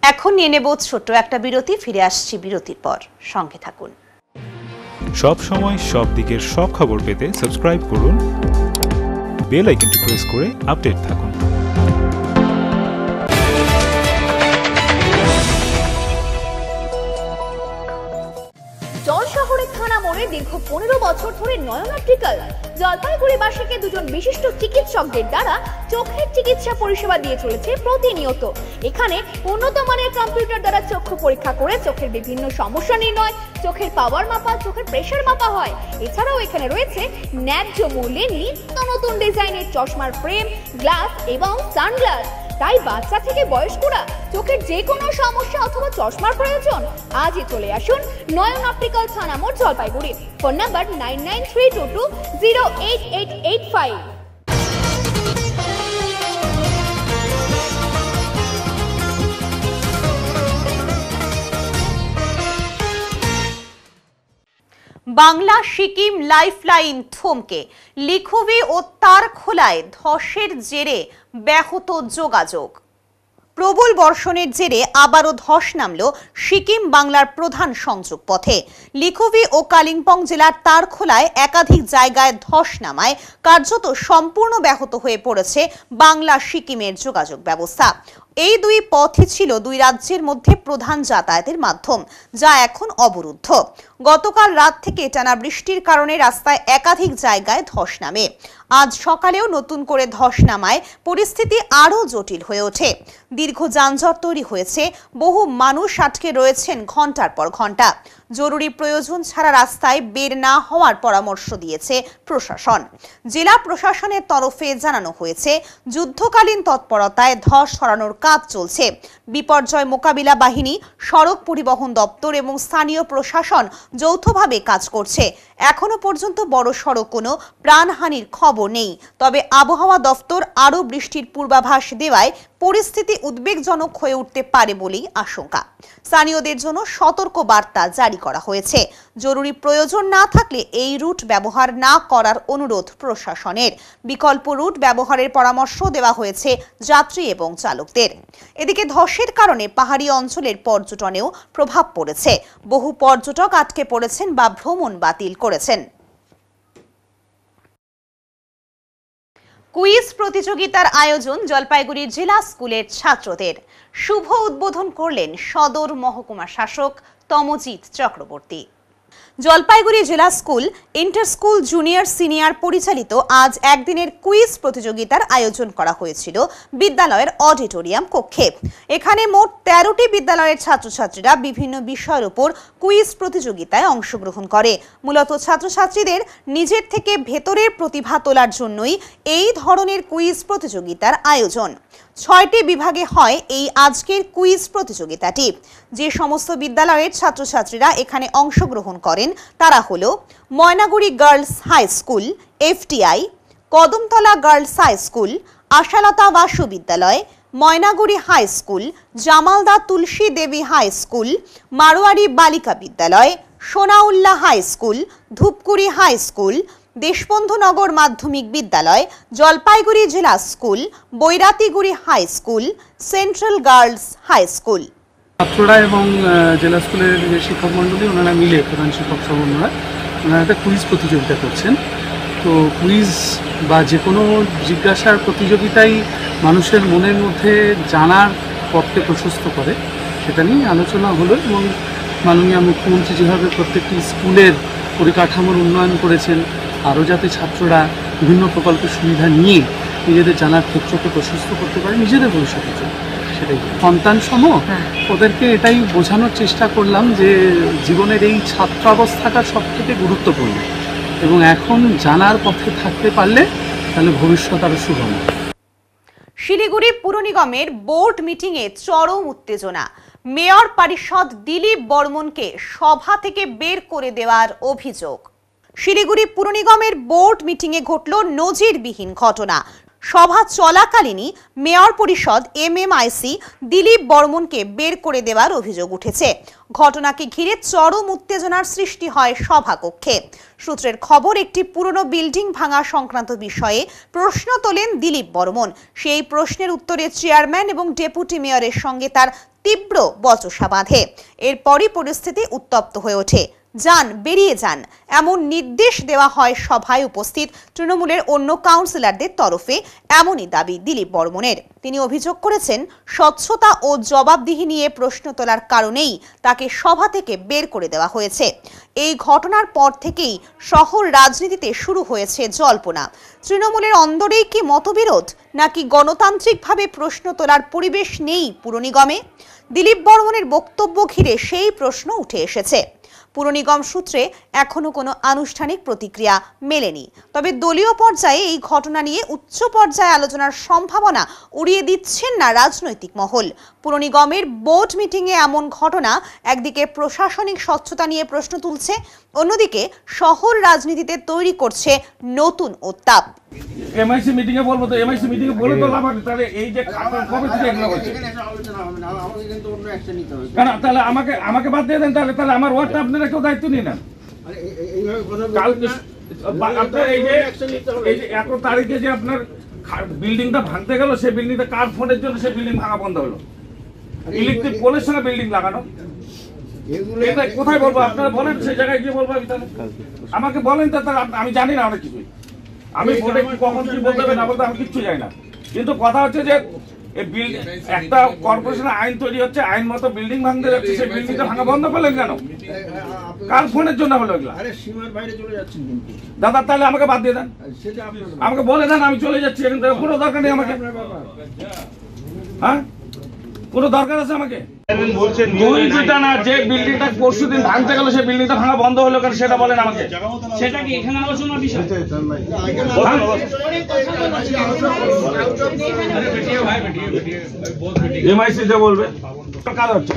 এখন নিয়ে নেব ছোট্ট একটা বিরতি, ফিরে আসছি বিরতির পর, সঙ্গে থাকুন। সব সময় সব দিকের সব খবর পেতে সাবস্ক্রাইব করুন, বেল আইকনটি প্রেস করে আপডেট থাকুন। জল শহরের থানা মোড়ে দীর্ঘ 15 বছর ধরে নয়ন অপটিক্যাল জলপাইগুড়িবাসীকে দুজন বিশিষ্ট চিকিৎসকদের দ্বারা চোখের চিকিৎসা পরিষেবা দিয়ে চলেছে প্রতিনিয়ত। এখানে উন্নত মানের কম্পিউটার দ্বারা চক্ষু পরীক্ষা করে চোখের বিভিন্ন সমস্যা নির্ণয়, চোখের পাওয়ার মাপা, চোখের প্রেসার মাপা হয়। এছাড়াও এখানে রয়েছে ন্যায্য মূল্যে নিত্য নতুন ডিজাইনের চশমার ফ্রেম, গ্লাস এবং সানগ্লাস। তাই বাচ্চা থেকে বয়স্করা চোখের যে কোনো সমস্যা অথবা চশমার প্রয়োজন আজই চলে আসুন নয়ন অপটিক্যাল থানা মোড় Jalpaiguri. Phone number 9932208885। Bangla Sikkim lifeline থমকে, লিখুভি ও তারখোলায় ধসের জেরে ব্যাহত যোগাযোগ। প্রবল বর্ষণের জেরে আবারও ধস নামল সিকিম বাংলার প্রধান সংযোগ পথে। লিখুভি ও কালিম্পং জেলার তারখোলায় একাধিক জায়গায় ধস নামায় কার্যত সম্পূর্ণ ব্যাহত হয়ে পড়েছে বাংলা সিকিমের যোগাযোগ ব্যবস্থা। এই দুই পথই ছিল দুই রাজ্যের মধ্যে প্রধান যাতায়াতের মাধ্যম, যা এখন অবরুদ্ধ। গতকাল রাত থেকে টানা বৃষ্টির কারণে রাস্তায় একাধিক জায়গায় ধস নামে। আজ সকালেও নতুন করে ধস নামায় পরিস্থিতি আরও জটিল হয়ে ওঠে। দীর্ঘ যানজট তৈরি হয়েছে, বহু মানুষ আটকে রয়েছেন ঘন্টার পর ঘন্টা। জরুরি প্রয়োজন ছাড়া রাস্তায় বের না হওয়ার পরামর্শ দিয়েছে প্রশাসন। জেলা প্রশাসনের তরফে জানানো হয়েছে, যুদ্ধকালীন তৎপরতায় ধস সরানোর কাজ চলছে। বিপর্যয় মোকাবিলা বাহিনী, সড়ক পরিবহন দপ্তর এবং স্থানীয় প্রশাসন যৌথভাবে কাজ করছে। এখনো পর্যন্ত বড়সড় কোনো প্রাণহানির খবর নেই, তবে আবহাওয়া দপ্তর আরও বৃষ্টির পূর্বাভাস দেওয়ায় পরিস্থিতি উদ্বেগজনক হয়ে উঠতে পারে বলেই আশঙ্কা। স্থানীয়দের জন্য সতর্ক বার্তা জারি করা হয়েছে। জরুরি প্রয়োজন না থাকলে এই রুট ব্যবহার না করার অনুরোধ প্রশাসনের। বিকল্প রুট ব্যবহারের পরামর্শ দেওয়া হয়েছে যাত্রী এবং চালকদের। এদিকে ধসের কারণে পাহাড়ি অঞ্চলের পর্যটনেও প্রভাব পড়েছে। বহু পর্যটক আটকে পড়েছেন বা ভ্রমণ বাতিল করেছেন। কুইজ প্রতিযোগিতার আয়োজন জলপাইগুড়ি জেলা স্কুলের ছাত্রদের। শুভ উদ্বোধন করলেন সদর মহকুমা শাসক Tamajit Chakraborty. Jalpaiguri Zilla school, inter school junior senior পরিচালিত আজ একদিনের কুইজ প্রতিযোগিতার আয়োজন করা হয়েছিল বিদ্যালয়ের অডিটোরিয়াম কক্ষে। এখানে মোট 13টি বিদ্যালয়ের ছাত্রছাত্রীরা বিভিন্ন বিষয়ের উপর কুইজ প্রতিযোগিতায় অংশগ্রহণ করে। মূলত ছাত্রছাত্রীদের নিজের থেকে ভেতরের প্রতিভা তোলার জন্যই এই ধরনের কুইজ প্রতিযোগিতার আয়োজন। 6টি বিভাগে হয় এই আজকের কুইজ প্রতিযোগিতাটি। যে সমস্ত বিদ্যালয়ের ছাত্রছাত্রীরা এখানে অংশগ্রহণ করেন তারা হলো Maynaguri girls high school, FTI, Kadamtala girls high school, Ashalata Basu Vidyalaya, Maynaguri high school, Jamalda Tulsi Devi high school, Marwari Balika Vidyalaya, Sonaullah high school, Dhupguri high school, Deshbandhunagar Madhyamik Vidyalaya, Jalpaiguri Zilla school, Bairatiguri high school, central girls high school. ছাত্ররা এবং জেলা স্কুলের যে শিক্ষক মণ্ডলী ওনারা মিলে, প্রধান শিক্ষক সহ ওনারা একটা কুইজ প্রতিযোগিতা করছেন। তো কুইজ বা যে কোনো জিজ্ঞাসার প্রতিযোগিতাই মানুষের মনের মধ্যে জানার পথকে প্রশস্ত করে, সেটা নিয়ে আলোচনা হলো। এবং মাননীয় মুখ্যমন্ত্রী যেভাবে প্রত্যেকটি স্কুলের পরিকাঠামোর উন্নয়ন করেছেন, আরও যাতে ছাত্ররা বিভিন্ন প্রকল্পের সুবিধা নিয়ে নিজেদের জানার ক্ষেত্রকে প্রশস্ত করতে পারে নিজেদের ভবিষ্যতের জন্য, সেটাই সন্তান সম ওদেরকে এটাই বোঝানোর চেষ্টা করলাম যে জীবনের এই ছাত্রাবস্থাটা সব থেকে গুরুত্বপূর্ণ এবং এখন জানার পথে থাকতে পারলে তাহলে ভবিষ্যৎ আরও সুগম। শিলিগুড়ি পুর নিগমের বোর্ড মিটিংয়ে চরম উত্তেজনা। মেয়র পরিষদ দিলীপ বর্মনকে সভা থেকে বের করে দেওয়ার অভিযোগ। শিলিগুড়ি পুর নিগমের বোর্ড মিটিংয়ে ঘটল নজিরবিহীন ঘটনা। সভা চলাকালীনই মেয়র পরিষদ MMIC দিলীপ বর্মনকে বের করে দেওয়ার অভিযোগ উঠেছে। ঘটনাকে ঘিরে চরম উত্তেজনার সৃষ্টি হয় সভাকক্ষে। সূত্রের খবর, একটি পুরনো বিল্ডিং ভাঙা সংক্রান্ত বিষয়ে প্রশ্ন তোলেন দিলীপ বর্মন। সেই প্রশ্নের উত্তরে চেয়ারম্যান এবং ডেপুটি মেয়রের সঙ্গে তার তীব্র বচসা বাঁধে। এরপরই পরিস্থিতি উত্তপ্ত হয়ে ওঠে। যান, বেরিয়ে যান, এমন নির্দেশ দেওয়া হয় সভায় উপস্থিত তৃণমূলের অন্য কাউন্সিলরদের তরফে। এমনই দাবি দিলীপ বর্মনের। তিনি অভিযোগ করেছেন, স্বচ্ছতা ও জবাবদিহি নিয়ে প্রশ্ন তোলার কারণেই তাকে সভা থেকে বের করে দেওয়া হয়েছে। এই ঘটনার পর থেকেই শহর রাজনীতিতে শুরু হয়েছে জল্পনা। তৃণমূলের অন্দরেই কি মতবিরোধ, নাকি গণতান্ত্রিকভাবে প্রশ্ন তোলার পরিবেশ নেই পুর নিগমে? দিলীপ বর্মনের বক্তব্য ঘিরে সেই প্রশ্ন উঠে এসেছে। পুর নিগম সূত্রে এখনো কোনো আনুষ্ঠানিক প্রতিক্রিয়া মেলেনি। তবে দলীয় পর্যায়ে এই ঘটনা নিয়ে উচ্চ পর্যায়ে আলোচনার সম্ভাবনা উড়িয়ে দিচ্ছেন না রাজনৈতিক মহল। পুর নিগমের বোর্ড মিটিংয়ে এমন ঘটনা একদিকে প্রশাসনিক স্বচ্ছতা নিয়ে প্রশ্ন তুলছে, অন্যদিকে শহর রাজনীতিতে তৈরি করছে নতুন উত্তাপ। এমআইসি মিটিং এ বলবো তো, এমআইসি মিটিং এ বলে তো লাভ আছে। তাহলে এই যে কবে থেকে এগুলো হচ্ছে, কেন তাহলে আমাকে বাদ দিয়ে দেন। তাহলে আমার ওয়ার্ডটা আপনারা কেউ দায়িত্ব নিয়ে নেন। কালকে আপনার এই যে 1 তারিখে যে আপনার বিল্ডিংটা ভাঙতে গেল, সেই বিল্ডিংটা কার ফোনের জন্য সেই বিল্ডিং ভাঙা বন্ধ হলো? ইলেকট্রিক পোলের সঙ্গে বিল্ডিং লাগানো। এটা কোথায় বলবো? আপনারা বলেন, সেই জায়গায় গিয়ে বলবো। আমাকে বলেন তো, আমি জানি না অনেক কিছুই। আমি ভোটে কখন কি বলতে হবে না বলতে আমি কিচ্ছু জানি না। কিন্তু কথা হচ্ছে যে একটা কর্পোরেশনের আইন তৈরি হচ্ছে, আইন মতো বিল্ডিং ভাঙতে যাচ্ছে, সেই বিল্ডিংটা ভাঙা বন্ধ করলেন কেন? কার ফোনের জন্য হলো এগুলা? দাদা তাহলে আমাকে বাদ দিয়ে দেন, আমাকে বলে দেন আমি চলে যাচ্ছি এখান থেকে। কোনো দরকার নেই আমাকে। হ্যাঁ, কোনো দরকার আছে আমাকে? যে বিল্ডিংটা পরশুদিন ভাঙতে গেল, সেই বিল্ডিংটা ভাঙা বন্ধ হলো কেন সেটা বলেন আমাকে। সেটা কি এখানে আলোচনার বিষয়? এমআইসি তে বলবে কাজ হচ্ছে।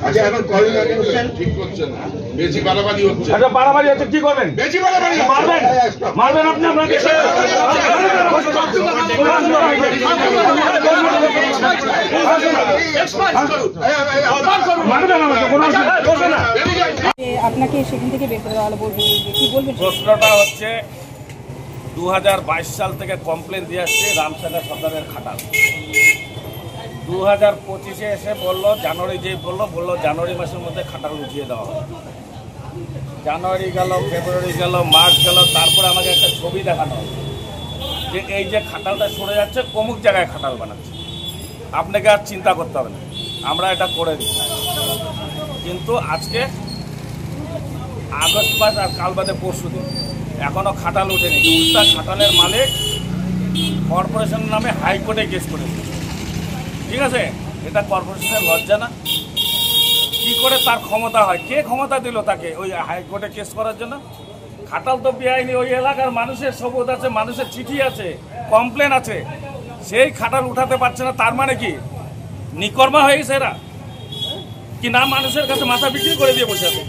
আচ্ছা, এখন কলিং অ্যাডমিনিস্ট্রেশন ঠিক করছে না, বেশি বাড়াবাড়ি হচ্ছে। আচ্ছা, বাড়াবাড়ি হচ্ছে, কি করবেন? বেশি বাড়াবাড়ি মারবেন, মারবেন আপনি আপনাকে। আপনাকে সেখান থেকে বের করে দেওয়া হলো, বলবেন কি বলবেন? প্রশ্নটা হচ্ছে 2022 সাল থেকে কমপ্লেন দিয়ে আসছে রামসাগর সদরের খাটাল। 2025-এ এসে বললো, জানুয়ারি যেই বললো জানুয়ারি মাসের মধ্যে খাটাল উঠিয়ে দেওয়া হবে। জানুয়ারি গেল, ফেব্রুয়ারি গেল, মার্চ গেল, তারপরে আমাকে একটা ছবি দেখানো হবে যে এই যে খাটালটা সরে যাচ্ছে, অমুক জায়গায় খাটাল বানাচ্ছে। আপনাকে আর চিন্তা করতে হবে না, আমরা এটা করে দিই। কিন্তু আজকে আগস্ট মাস আর কাল বাদে পরশু দিন এখনও খাটাল উঠেনি। উল্টা খাটালের মালিক কর্পোরেশনের নামে হাইকোর্টে কেস করেছে। ঠিক আছে, এটা কর্পোরেশনের লজ্জা না? কি করে তার ক্ষমতা হয়? কে ক্ষমতা দিল তাকে ওই হাইকোর্টে কেস করার জন্য? খাটাল তো বেআইনি। ওই এলাকার মানুষের সবুজ আছে, মানুষের চিঠি আছে, কমপ্লেন আছে, সেই খাটাল উঠাতে পারছে না। তার মানে কি নিকর্মা হয়ে গেছে এরা? কি না মানুষের কাছে মাথা বিক্রি করে দিয়ে বসে আছে?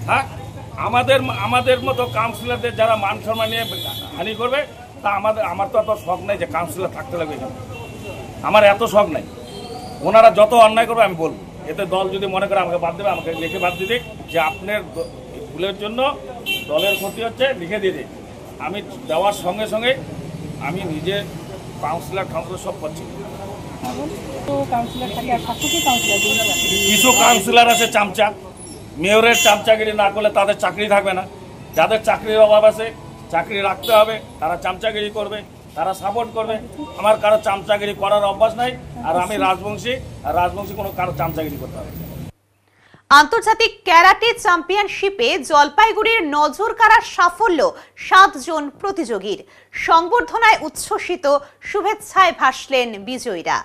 হ্যাঁ, আমাদের মতো কাউন্সিলরদের যারা মান সম্মান নিয়ে হানি করবে, তা আমার তো এত শখ নেই যে কাউন্সিলর থাকতে লাগবে এখানে। আমার এত শখ নাই। ওনারা যত অন্যায় করবে আমি বলবো। এতে দল যদি মনে করে আমাকে বাদ দেবে, আমাকে লিখে বাদ দিয়ে দিক যে আপনার ভুলের জন্য দলের ক্ষতি হচ্ছে, লিখে দিয়ে দিক। আমি দেওয়ার সঙ্গে সঙ্গে আমি নিজে কাউন্সিলর সব করছি। কিছু কাউন্সিলর আছে চামচা, মেয়রের চামচাগিরি না করলে তাদের চাকরি থাকবে না। যাদের চাকরির অভাব আছে, চাকরি রাখতে হবে, তারা চামচাগিরি করবে, তারা সাপোর্ট করবে। আমার কারো চামচাগিরি করার অভ্যাস নাই, আর আমি রাজবংশী, আর রাজবংশী কোনো কারো চামচাগিরি করতে হবে। আন্তর্জাতিক ক্যারাটে চ্যাম্পিয়নশিপে জলপাইগুড়ির নজর কাড়ার সাফল্য 7 জন প্রতিযোগীর। সংবর্ধনায় উচ্ছ্বসিত, শুভেচ্ছায় ভাসলেন বিজয়ীরা।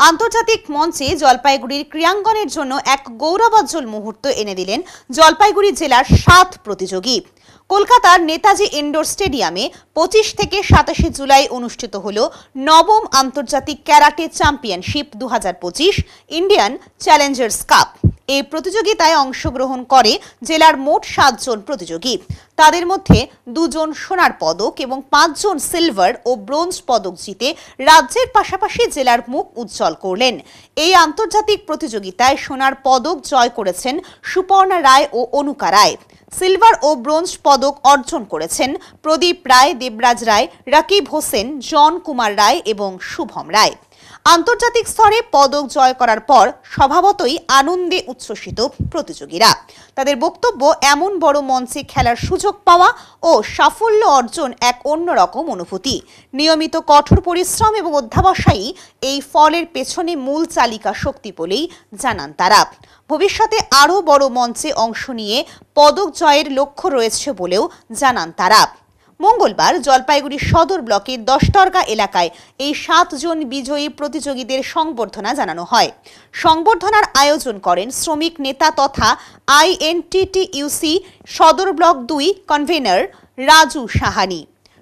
আন্তর্জাতিক মঞ্চে জলপাইগুড়ির ক্রীড়াঙ্গনের জন্য এক গৌরবোজ্জ্বল মুহূর্ত এনে দিলেন জলপাইগুড়ি জেলার 7 প্রতিযোগী। কলকাতার নেতাজি ইনডোর স্টেডিয়ামে 25 থেকে 27 জুলাই অনুষ্ঠিত হল 9ম আন্তর্জাতিক karate championship 2025 Indian Challengers cup. এই প্রতিযোগিতায় অংশগ্রহণ করে জেলার মোট 7 জন প্রতিযোগী। তাদের মধ্যে 2 জন সোনার পদক এবং 5 জন সিলভার ও ব্রোঞ্জ পদক জিতে রাজ্যের পাশাপাশি জেলার মুখ উজ্জ্বল করলেন। এই আন্তর্জাতিক প্রতিযোগিতায় সোনার পদক জয় করেছেন সুপর্ণা রায় ও অনুকা রায়। সিলভার ও ব্রোঞ্জ পদক অর্জন করেছেন প্রদীপ রায়, দেবরাজ রায়, রাকিব হোসেন, জন কুমার রায় এবং শুভম রায়। আন্তর্জাতিক স্তরে পদক জয় করার পর স্বভাবতই আনন্দে উচ্ছ্বসিত প্রতিযোগীরা। তাদের বক্তব্য, এমন বড় মঞ্চে খেলার সুযোগ পাওয়া ও সাফল্য অর্জন এক অন্যরকম অনুভূতি। নিয়মিত কঠোর পরিশ্রম এবং অধ্যবসায়ই এই ফলের পেছনে মূল চালিকা শক্তি বলেই জানান তারা। ভবিষ্যতে আরও বড় মঞ্চে অংশ নিয়ে পদক জয়ের লক্ষ্য রয়েছে বলেও জানান তারা। মঙ্গলবার জলপাইগুড়ি সদর ব্লকের 10 টরকা এলাকায় এই 7 জন বিজয়ী প্রতিযোগীদের সংবর্ধনা জানানো হয়। সংবর্ধনার আয়োজন করেন শ্রমিক নেতা তথা INTTUC সদর ব্লক 2 কনভেনর রাজু সাহানি।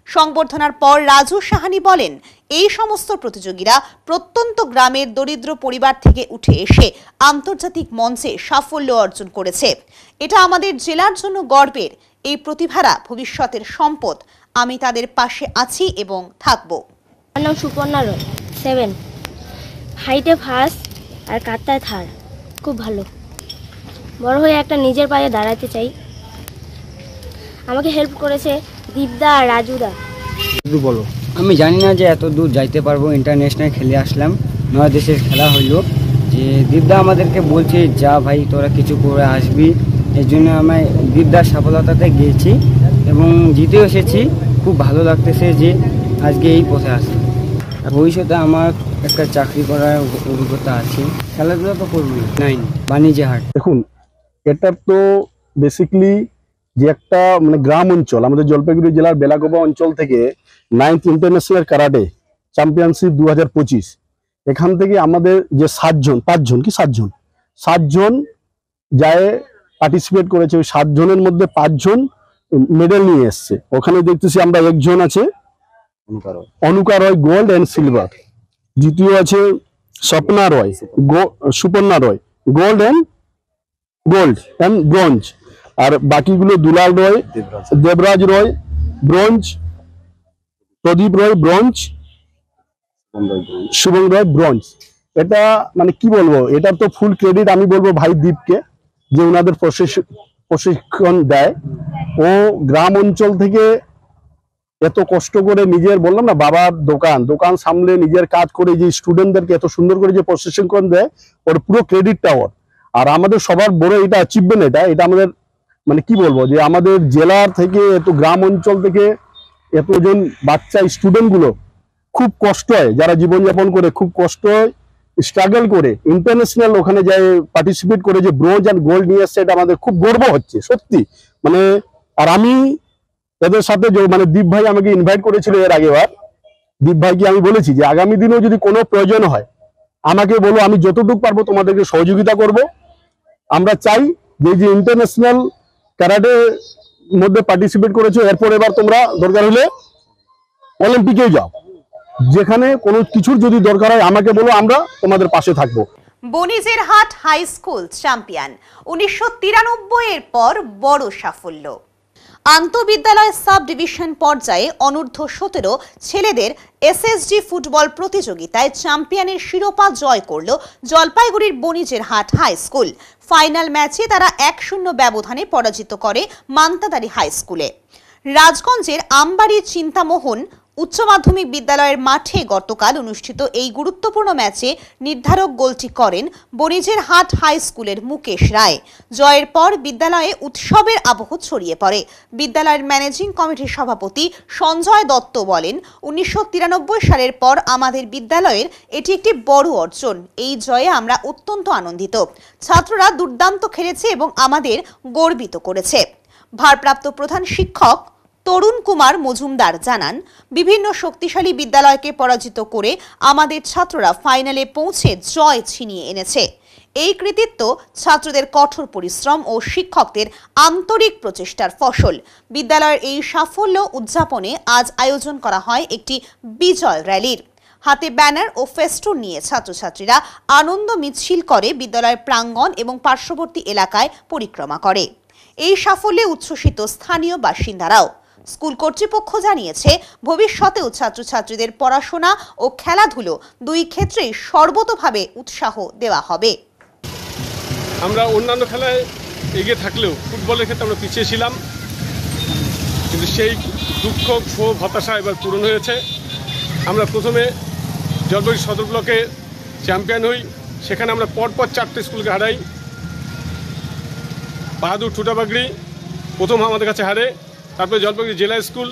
সংবর্ধনার পর রাজু সাহানি বলেন, এই সমস্ত প্রতিযোগীরা প্রত্যন্ত গ্রামের দরিদ্র পরিবার থেকে উঠে এসে আন্তর্জাতিক মঞ্চে সাফল্য অর্জন করেছে। এটা আমাদের জেলার জন্য গর্বের। এই প্রতিভারা ভবিষ্যতের সম্পদ। আমি তাদের পাশে আছি এবং থাকব। আমার নাম সুপর্ণা রয়, 7, হাইটে ফার্স্ট আর কাটতায় থার্ড। খুব ভালো, বড় হয়ে একটা নিজের পায়ে দাঁড়াতে চাই। আমাকে হেল্প করেছে দীপদা আর রাজুদা। বলো, আমি জানি না যে এত দূর যাইতে পারবো। ইন্টারন্যাশনাল খেলে আসলাম, 9 দেশের খেলা হইলো। যে দীপদা আমাদেরকে বলছে, যা ভাই তোরা কিছু করে আসবি। এর জন্য আমি দীপদার সফলতাতে গিয়েছি এবং জিতেও এসেছি। খুব ভালো লাগতেছে যে আজকে এই পথে আসি। ভবিষ্যতে আমার একটা চাকরি করার অভিজ্ঞতা আছে। খেলাধুলা তো করবই। 9 বাণিজ্য হাট। দেখুন, এটা তো বেসিক্যালি যে একটা মানে গ্রাম অঞ্চল, আমাদের জলপাইগুড়ি জেলার বেলাগোবা অঞ্চল থেকে 9th ইন্টারন্যাশনাল কারাটে চ্যাম্পিয়নশিপ 2025, এখান থেকে আমাদের যে 7 জন যায় পার্টিসিপেট করেছে। ওই 7 জনের মধ্যে 5 জন মেডেল নিয়ে এসছে। ওখানে দেখতেছি আমরা একজন আছে অনুকা রয়, গোল্ড অ্যান্ড সিলভার। দ্বিতীয় আছে সুপর্ণা রয়, গোল্ড অ্যান্ড ব্রোঞ্জ। আর বাকিগুলো দুলাল রয়, দেবরাজ রয় ব্রোঞ্জ, প্রদীপ রয় ব্রোঞ্জ, শুভম রয় ব্রোঞ্জ। এটা মানে কি বলবো, এটার তো ফুল ক্রেডিট আমি বলবো ভাই দীপকে, যে ওনাদের প্রশিক্ষণ দেয়। ও গ্রাম অঞ্চল থেকে এত কষ্ট করে নিজের, বললাম না, বাবার দোকান সামলে নিজের কাজ করে যে স্টুডেন্টদেরকে এত সুন্দর করে যে প্রশিক্ষণ দেয়, ওর পুরো ক্রেডিটটা ওর। আর আমাদের সবার বড় এটা অ্যাচিভমেন্ট, এটা আমাদের মানে কি বলবো, যে আমাদের জেলার থেকে এত গ্রাম অঞ্চল থেকে এতজন বাচ্চা স্টুডেন্টগুলো খুব কষ্ট হয়, যারা জীবনযাপন করে খুব কষ্ট হয়, স্ট্রাগল করে ইন্টারন্যাশনাল ওখানে যায় পার্টিসিপেট করে যে ব্রোঞ্জ অ্যান্ড গোল্ড নিয়ে আসছে, এটা আমাদের খুব গর্ব হচ্ছে সত্যি। মানে আর আমি এদের সাথে মানে দীপ ভাই আমাকে ইনভাইট করেছিল এর আগেবার। দীপ ভাইকে আমি বলেছি যে আগামী দিনেও যদি কোনো প্রয়োজন হয় আমাকে বলো, আমি যতটুকু পারবো তোমাদেরকে সহযোগিতা করব। আমরা চাই যে ইন্টারন্যাশনাল ক্যারাটের মধ্যে পার্টিসিপেট করেছো, এরপর এবার তোমরা দরকার হলে অলিম্পিকেও যাও। যেখানে কোনো কিছুর যদি দরকার হয় আমাকে বলো, আমরা তোমাদের পাশে থাকবো। বনিজেরহাট হাই স্কুল চ্যাম্পিয়ন 1993 এর পর বড় সাফল্য। আন্তঃবিদ্যালয় সাব ডিভিশন পর্যায়ে অনূর্ধ্ব-17 ছেলেদের এসএসজি ফুটবল প্রতিযোগিতায় চ্যাম্পিয়নের শিরোপা জয় করল জলপাইগুড়ির বনিজেরহাট হাই স্কুল। ফাইনাল ম্যাচে তারা 1-0 ব্যবধানে পরাজিত করে মান্তাদারি হাই স্কুলে। রাজগঞ্জের আমবাড়ি চিন্তামোহন উচ্চ মাধ্যমিক বিদ্যালয়ের মাঠে গতকাল অনুষ্ঠিত এই গুরুত্বপূর্ণ ম্যাচে নির্ধারক গোলটি করেন বনিজেরহাট হাই স্কুলের মুকেশ রায়। জয়ের পর বিদ্যালয়ে উৎসবের আবহ ছড়িয়ে পড়ে। বিদ্যালয়ের ম্যানেজিং কমিটির সভাপতি সঞ্জয় দত্ত বলেন, 1993 সালের পর আমাদের বিদ্যালয়ের এটি একটি বড় অর্জন। এই জয়ে আমরা অত্যন্ত আনন্দিত। ছাত্ররা দুর্দান্ত খেলেছে এবং আমাদের গর্বিত করেছে। ভারপ্রাপ্ত প্রধান শিক্ষক তরুণ কুমার মজুমদার জানান, বিভিন্ন শক্তিশালী বিদ্যালয়কে পরাজিত করে আমাদের ছাত্ররা ফাইনালে পৌঁছে জয় ছিনিয়ে এনেছে। এই কৃতিত্ব ছাত্রদের কঠোর পরিশ্রম ও শিক্ষকদের আন্তরিক প্রচেষ্টার ফসল। বিদ্যালয়ের এই সাফল্য উদযাপনে আজ আয়োজন করা হয় একটি বিজয় র্যালির। হাতে ব্যানার ও ফেস্টুন নিয়ে ছাত্রছাত্রীরা আনন্দ মিছিল করে বিদ্যালয়ের প্রাঙ্গণ এবং পার্শ্ববর্তী এলাকায় পরিক্রমা করে। এই সাফল্যে উচ্ছ্বসিত স্থানীয় বাসিন্দারাও। স্কুল কর্তৃপক্ষ জানিয়েছে, ভবিষ্যতেও ছাত্রছাত্রীদের পড়াশোনা ও খেলাধুলো দুই ক্ষেত্রেই সর্বতোভাবে উৎসাহ দেওয়া হবে। আমরা অন্যান্য খেলায় এগিয়ে থাকলেও ফুটবলের ক্ষেত্রে আমরা পিছিয়ে ছিলাম, কিন্তু সেই দুঃখ, ক্ষোভ, হতাশা এবার পূরণ হয়েছে। আমরা প্রথমে জলপাইগুড়ি সদর ব্লকে চ্যাম্পিয়ন হই। সেখানে আমরা পরপর 4টে স্কুলকে হারাই। বাহাদুর ঠুটাবাগড়ি প্রথম আমাদের কাছে হারে, তারপরে জলপাইগুড়ি জেলা স্কুল,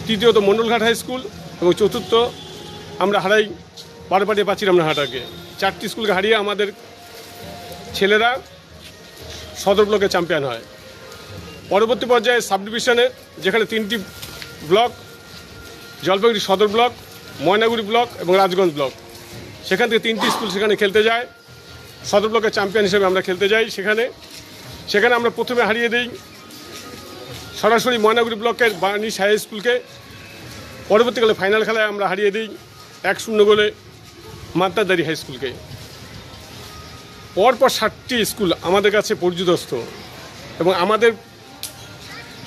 তৃতীয়ত মণ্ডলঘাট হাই স্কুল এবং চতুর্থ আমরা হারাই বারোপাটিয়া পাচিরাম হাটাকে। 4টি স্কুলকে হারিয়ে আমাদের ছেলেরা সদর ব্লকে চ্যাম্পিয়ন হয়। পরবর্তী পর্যায়ে সাব ডিভিশনে যেখানে 3টি ব্লক, জলপাইগুড়ি সদর ব্লক, ময়নাগুড়ি ব্লক এবং রাজগঞ্জ ব্লক, সেখান থেকে 3টি স্কুল সেখানে খেলতে যায়। সদর ব্লকের চ্যাম্পিয়ন হিসেবে আমরা খেলতে যাই। সেখানে আমরা প্রথমে হারিয়ে দিই সরাসরি ময়নাগুড়ি ব্লকের বানিশ হাই স্কুলকে। পরবর্তীকালে ফাইনাল খেলায় আমরা হারিয়ে দিই 1-0 গোলে মান্তারদারি হাই স্কুলকে। পরপর 7টি স্কুল আমাদের কাছে পর্যুদস্ত এবং আমাদের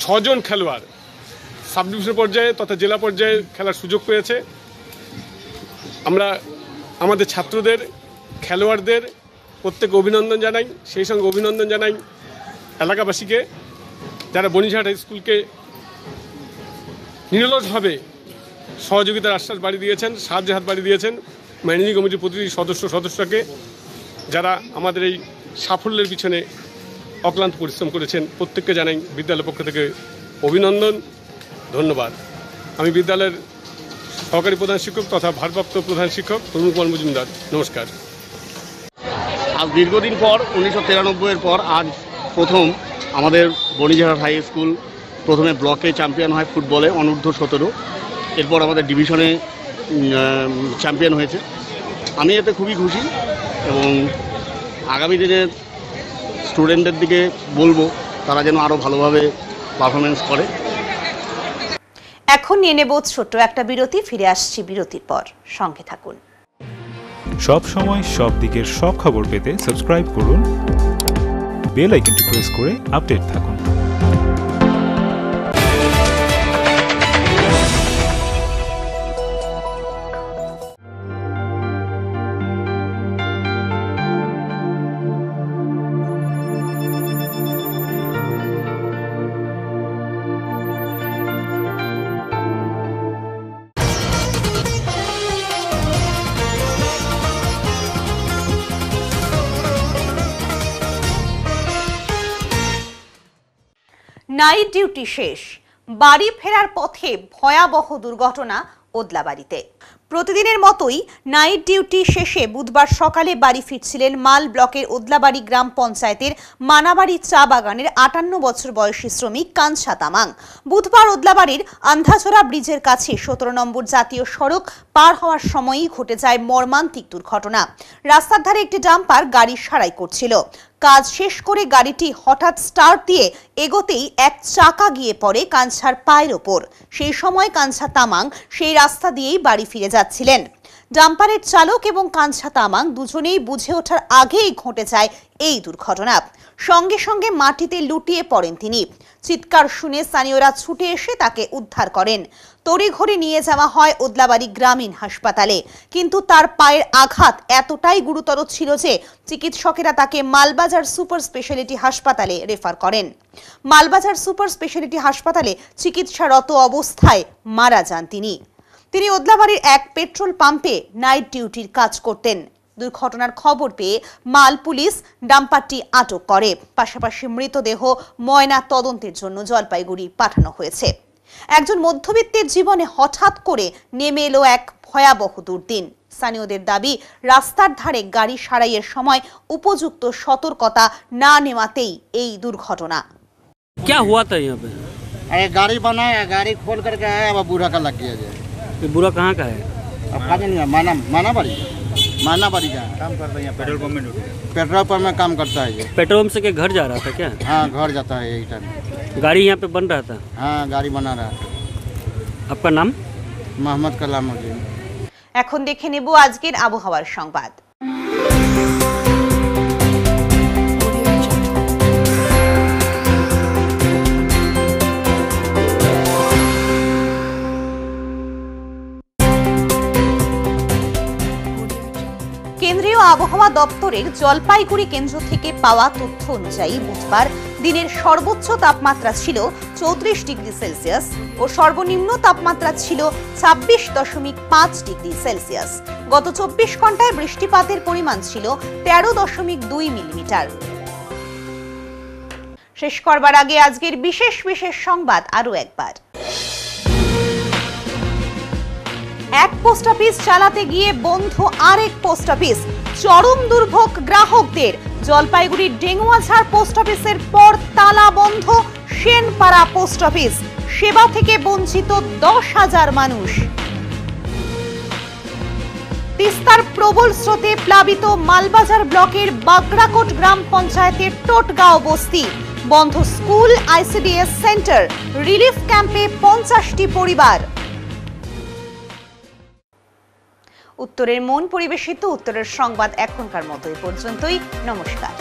6 জন খেলোয়াড় সাব ডিভিশন পর্যায়ে তথা জেলা পর্যায়ে খেলার সুযোগ পেয়েছে। আমরা আমাদের ছাত্রদের, খেলোয়াড়দের প্রত্যেকে অভিনন্দন জানাই। সেই সঙ্গে অভিনন্দন জানাই এলাকাবাসীকে, যারা বনিশহাট হাই স্কুলকে নিরলসভাবে সহযোগিতার আশ্বাস বাড়িয়ে দিয়েছেন, সাহায্যের হাত বাড়িয়ে দিয়েছেন। ম্যানেজিং কমিটির প্রতিটি সদস্যকে, যারা আমাদের এই সাফল্যের পিছনে অক্লান্ত পরিশ্রম করেছেন, প্রত্যেককে জানাই বিদ্যালয়ের পক্ষ থেকে অভিনন্দন, ধন্যবাদ। আমি বিদ্যালয়ের সহকারী প্রধান শিক্ষক তথা ভারপ্রাপ্ত প্রধান শিক্ষক তরুণ কুমার মজুমদার, নমস্কার। আজ দীর্ঘদিন পর 1993-এর পর আজ প্রথম আমাদের বনিশহাট হাই স্কুল প্রথমে ব্লকে চ্যাম্পিয়ন হয় ফুটবলে অনূর্ধ্ব-17, এরপর আমাদের ডিভিশনে চ্যাম্পিয়ন হয়েছে। আমি এতে খুবই খুশি এবং আগামী দিনের স্টুডেন্টদের দিকে বলবো তারা যেন আরও ভালোভাবে পারফরমেন্স করে। এখন নিয়ে নেব ছোট্ট একটা বিরতি, ফিরে আসছি বিরতির পর, সঙ্গে থাকুন। সব সময় সব দিকের সব খবর পেতে সাবস্ক্রাইব করুন, বেল আইকনটি প্রেস করে আপডেট থাকুন। নাইট ডিউটি শেষ, বাড়ি ফেরার পথে ভয়াবহ দুর্ঘটনা ওদলাবাড়িতে। প্রতিদিনের মতোই নাইট ডিউটি শেষে বুধবার সকালে বাড়ি ফিরছিলেন মাল ব্লকের ওদলাবাড়ি গ্রাম পঞ্চায়েতের মানাবাড়ি চা বাগানের 58 বছর বয়সী শ্রমিক কাঞ্ছা তামাং। বুধবার ওদলাবাড়ির আন্ধাছড়া ব্রিজের কাছে 17 নম্বর জাতীয় সড়ক পার হওয়ার সময়ই ঘটে যায় মর্মান্তিক দুর্ঘটনা। রাস্তার ধারে একটি ডাম্পার গাড়ি সারাই করছিল। কাজ শেষ করে গাড়িটি হঠাৎ স্টার্ট দিয়ে এগোতেই এক চাকা গিয়ে পড়ে কাঞ্ছার পায়ের ওপর। সেই সময় কাঞ্ছা তামাং সেই রাস্তা দিয়েই বাড়ি ফিরে যাচ্ছিলেন। ডাম্পারের চালক এবং কাঞ্ছা তামাং দুজনেই বুঝে ওঠার আগেই ঘটে যায় এই দুর্ঘটনা। সঙ্গে সঙ্গে মাটিতে লুটিয়ে পড়েন তিনি। চিৎকার শুনে স্থানীয়রা ছুটে এসে তাকে উদ্ধার করেন। তড়িঘড়ি নিয়ে যাওয়া হয় ওদলাবাড়ি গ্রামীণ হাসপাতালে, কিন্তু তার পায়ের আঘাত এতটাই গুরুতর ছিল যে চিকিৎসকেরা তাকে মালবাজার সুপার স্পেশালিটি হাসপাতালে রেফার করেন। মালবাজার সুপার স্পেশালিটি হাসপাতালে চিকিৎসারত অবস্থায় মারা যান তিনি। ওদলাবাড়ির এক পেট্রোল পাম্পে নাইট ডিউটির কাজ করতেন। দুর্ঘটনার খবর পেয়ে মাল পুলিশ ডাম্পারটি আটক করে। পাশাপাশি মৃতদেহ ময়না তদন্তের জন্য জলপাইগুড়ি পাঠানো হয়েছে। একজন মধ্যবিত্তের জীবনে হঠাৎ করে নেমে এলো এক ভয়াবহ দুর্দিন। স্থানীয়দের দাবি, রাস্তার ধারে গাড়ি সারাইয়ের সময় উপযুক্ত সতর্কতা না নেওয়াতেই এই দুর্ঘটনা। क्या हुआ था यहाँ पे? अरे गाड़ी बनाया, गाड़ी खोल करके आया, अब बुरा का लग गया। ये बुरा कहाँ का है? अब कहाँ नहीं, मानाबाड़ी का काम करता है। यहाँ पेट्रोल पंप में काम करता है ये। पेट्रोल पंप से के घर जा रहा था क्या? हाँ, घर जाता है यही टाइम। गाड़ी यहाँ पे बन रहा था? हाँ, गाड़ी बना रहा था। आपका नाम? मोहम्मद कलाम उद्दीन। এখন দেখে নেব আজকের আবহাওয়ার সংবাদ। কেন্দ্রীয় আবহাওয়া দপ্তরের জলপাইগুড়ি কেন্দ্র থেকে পাওয়া তথ্য অনুযায়ী বুধবার দিনের সর্বোচ্চ তাপমাত্রা ছিল 34 ডিগ্রি সেলসিয়াস ও সর্বনিম্ন তাপমাত্রা ছিল 26.5 ডিগ্রি সেলসিয়াস। গত 24 ঘন্টায় বৃষ্টিপাতের পরিমাণ ছিল 13.2 মিলিমিটার। শেষ করবার আগে আজকের বিশেষ সংবাদ আরো একবার। এক পোস্ট অফিস চালাতে গিয়ে বন্ধ আরেক পোস্ট অফিস, চরম দুর্ভোগ গ্রাহকদের। জলপাইগুড়ির ডেঙ্গুয়াঝাড় পোস্ট অফিসের পর তালা বন্ধ সেনপাড়া পোস্ট অফিস, সেবা থেকে বঞ্চিত 10,000 মানুষ। তিস্তার প্রবল স্রোতে প্লাবিত মালবাজার ব্লকের বাগড়াকোট গ্রাম পঞ্চায়েতের টোটগাঁও বস্তি, বন্ধ স্কুল, আইসিডিএস সেন্টার, রিলিফ ক্যাম্পে 50টি পরিবার। উত্তরের মন পরিবেশিত উত্তরের সংবাদ এখনকার মতো এই পর্যন্তই। নমস্কার।